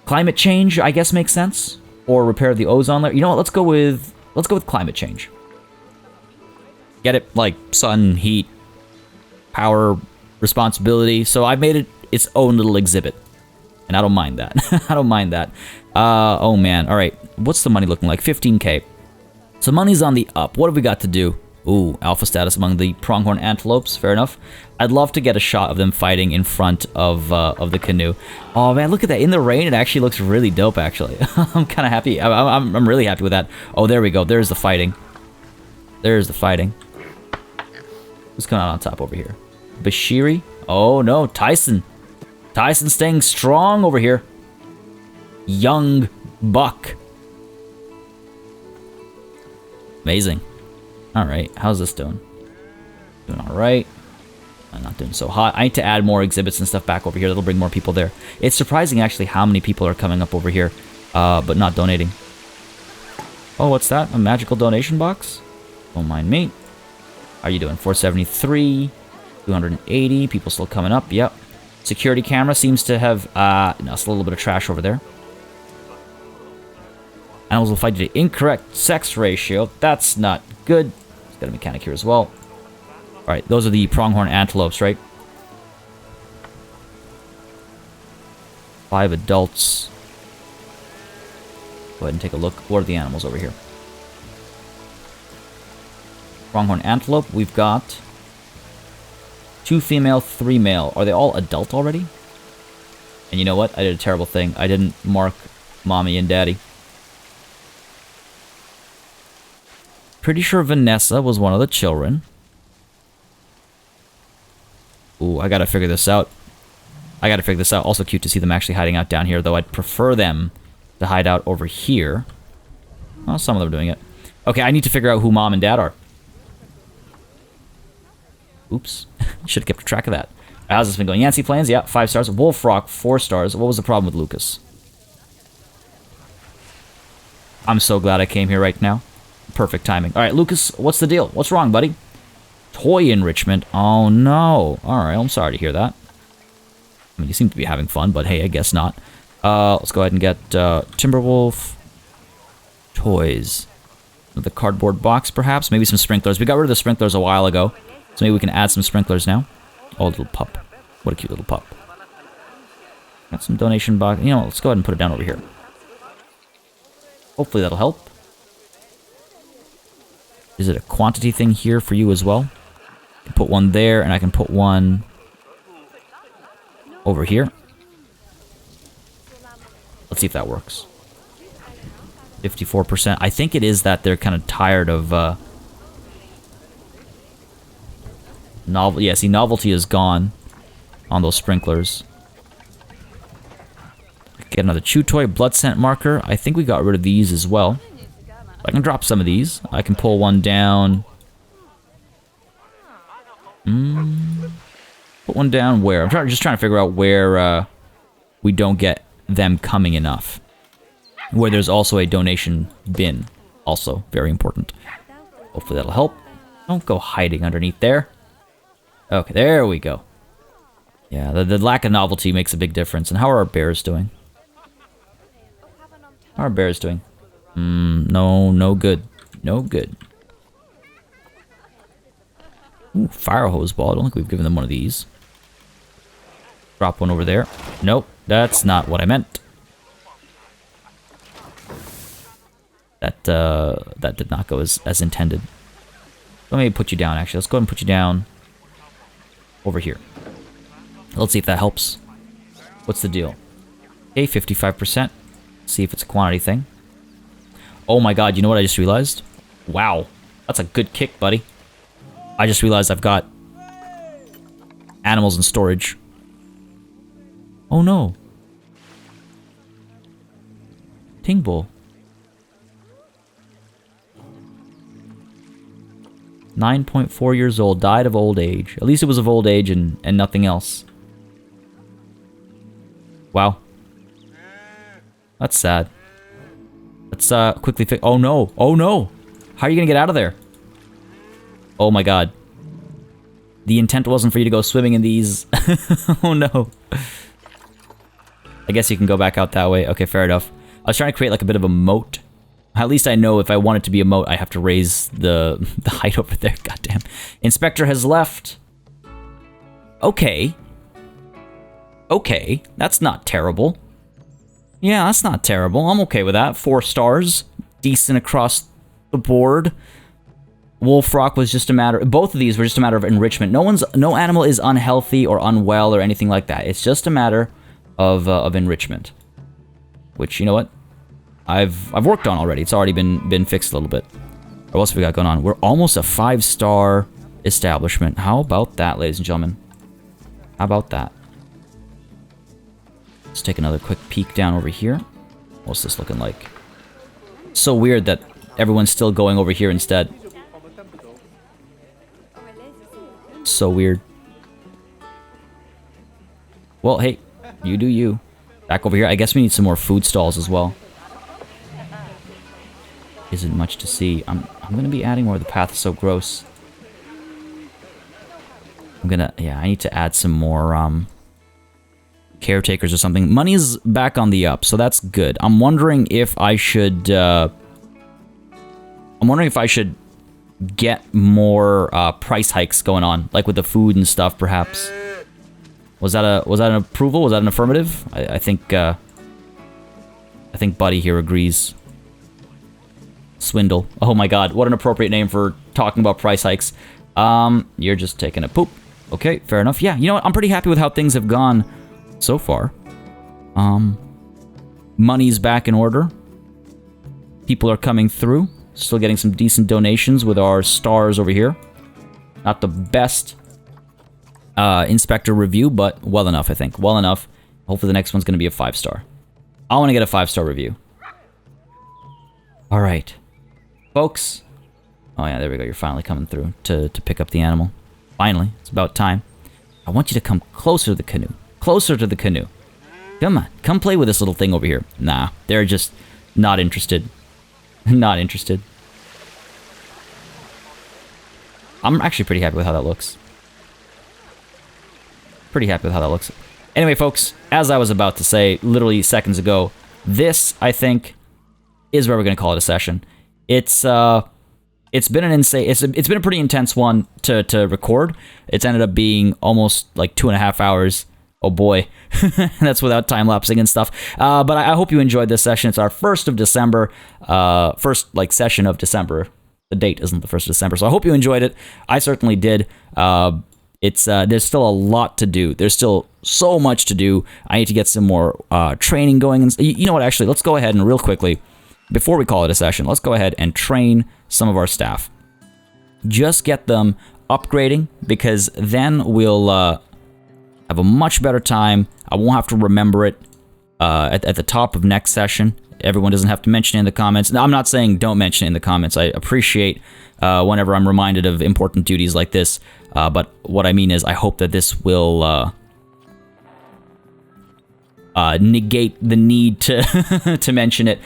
climate change, I guess makes sense, or repair the ozone layer. You know what? Let's go with climate change. Get it? Like sun, heat, power, responsibility. So I've made it its own little exhibit, and I don't mind that. I don't mind that. Oh man. All right. What's the money looking like? 15K. So money's on the up. What have we got to do? Ooh, alpha status among the Pronghorn Antelopes. Fair enough. I'd love to get a shot of them fighting in front of the canoe. Oh man, look at that. In the rain, it actually looks really dope, actually. I'm kind of happy. I'm really happy with that. Oh, there we go. There's the fighting. There's the fighting. Who's coming out on top over here? Bashiri? Oh no, Tyson. Tyson staying strong over here. Young buck. Amazing. Alright, how's this doing? Doing alright. I'm not doing so hot. I need to add more exhibits and stuff back over here. That'll bring more people there. It's surprising, actually, how many people are coming up over here, but not donating. Oh, what's that? A magical donation box? Don't mind me. How are you doing? 473, 280. People still coming up. Yep. Security camera seems to have, no, it's a little bit of trash over there. Animals will fight due to incorrect sex ratio. That's not good. It's got a mechanic here as well. Alright, those are the Pronghorn Antelopes, right? 5 adults. Go ahead and take a look. What are the animals over here? Pronghorn Antelope, we've got 2 female, 3 male. Are they all adult already? And you know what? I did a terrible thing. I didn't mark mommy and daddy. Pretty sure Vanessa was one of the children. Ooh, I gotta figure this out. Also cute to see them actually hiding out down here, though I'd prefer them to hide out over here. Well, some of them are doing it. Okay, I need to figure out who mom and dad are. Oops. Should have kept track of that. How's this been going? Yancey Plains, yeah, 5 stars. Wolf Rock, 4 stars. What was the problem with Lucas? I'm so glad I came here right now. Perfect timing. Alright, Lucas, what's the deal? What's wrong, buddy? Toy enrichment. Oh, no. Alright, I'm sorry to hear that. I mean, you seem to be having fun, but hey, I guess not. Let's go ahead and get Timberwolf. Toys. The cardboard box, perhaps? Maybe some sprinklers. We got rid of the sprinklers a while ago, so maybe we can add some sprinklers now. Oh, little pup. What a cute little pup. Got some donation box. You know, let's go ahead and put it down over here. Hopefully that'll help. Is it a quantity thing here for you as well? I can put one there, and I can put one over here. Let's see if that works. 54%. I think it is that they're kind of tired of yeah, see, novelty is gone on those sprinklers. Get another chew toy, blood scent marker. I think we got rid of these as well. I can drop some of these. I can pull one down. Put one down where? I'm just trying to figure out where we don't get them coming enough. Where there's also a donation bin. Also, very important. Hopefully that'll help. Don't go hiding underneath there. Okay, there we go. Yeah, the lack of novelty makes a big difference. And how are our bears doing? How are our bears doing? No good. No good. Ooh, fire hose ball. I don't think we've given them one of these. Drop one over there. Nope, that's not what I meant. That did not go as intended. Let me put you down, actually. Let's go ahead and put you down over here. Let's see if that helps. What's the deal? Okay, 55%. See if it's a quantity thing. Oh my god, you know what I just realized? Wow. That's a good kick, buddy. I just realized I've got animals in storage. Oh no. Tingbull. 9.4 years old, died of old age. At least it was of old age and nothing else. Wow. That's sad. Let's quickly fix. Oh no! Oh no! How are you gonna get out of there? Oh my god. The intent wasn't for you to go swimming in these. Oh no. I guess you can go back out that way. Okay, fair enough. I was trying to create like a bit of a moat. At least I know if I want it to be a moat, I have to raise the height over there. Goddamn. Inspector has left. Okay. Okay, that's not terrible. Yeah, that's not terrible. I'm okay with that. 4 stars. Decent across the board. Wolfrock was just a matter... Both of these were just a matter of enrichment. No animal is unhealthy or unwell or anything like that. It's just a matter of enrichment. Which, you know what? I've worked on already. It's already been fixed a little bit. What else have we got going on? We're almost a 5-star establishment. How about that, ladies and gentlemen? How about that? Let's take another quick peek down over here. What's this looking like? So weird that everyone's still going over here instead. So weird. Well, hey, you do you. Back over here. I guess we need some more food stalls as well. Isn't much to see. I'm gonna be adding more. The path is so gross. Yeah, I need to add some more caretakers or something. Money's back on the up, so that's good. I'm wondering if I should get more price hikes going on, like with the food and stuff, perhaps. Was that an approval? Was that an affirmative? I think Buddy here agrees. Swindle. Oh my god, what an appropriate name for talking about price hikes. You're just taking a poop. Okay, fair enough. Yeah, you know what? I'm pretty happy with how things have gone so far. Money's back in order. People are coming through. Still getting some decent donations with our stars over here. Not the best inspector review, but well enough, I think. Well enough. Hopefully the next one's going to be a 5-star. I want to get a 5-star review. Alright. Folks. Oh yeah, there we go. You're finally coming through to pick up the animal. Finally. It's about time. I want you to come closer to the canoe. Closer to the canoe. Come on. Come play with this little thing over here. Nah. They're just not interested. Not interested. I'm actually pretty happy with how that looks. Pretty happy with how that looks. Anyway, folks, as I was about to say literally seconds ago, this, I think, is where we're going to call it a session. It's been an insane... It's been a pretty intense one to record. It's ended up being almost like 2.5 hours. Oh boy. That's without time-lapsing and stuff. But I hope you enjoyed this session. It's our 1st of December. First, like, session of December. The date isn't the 1st of December. So I hope you enjoyed it. I certainly did. There's still a lot to do. There's still so much to do. I need to get some more training going. And you know what, actually, let's go ahead and real quickly, before we call it a session, let's go ahead and train some of our staff. Just get them upgrading, because then we'll have a much better time. I won't have to remember it at the top of next session. Everyone doesn't have to mention it in the comments. Now, I'm not saying don't mention it in the comments. I appreciate whenever I'm reminded of important duties like this. But what I mean is I hope that this will negate the need to to mention it,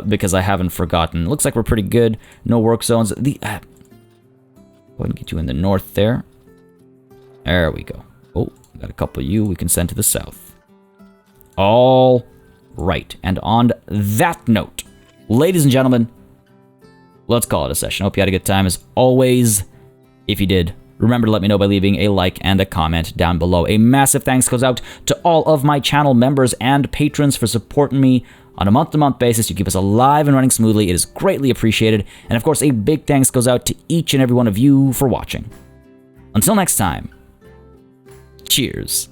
because I haven't forgotten. Looks like we're pretty good. No work zones. Go ahead and get you in the north there. There we go. Oh, got a couple of you we can send to the south. All right. And on that note, ladies and gentlemen, let's call it a session. Hope you had a good time as always. If you did, remember to let me know by leaving a like and a comment down below. A massive thanks goes out to all of my channel members and patrons for supporting me on a month-to-month basis. You keep us alive and running smoothly. It is greatly appreciated. And of course, a big thanks goes out to each and every one of you for watching. Until next time, cheers.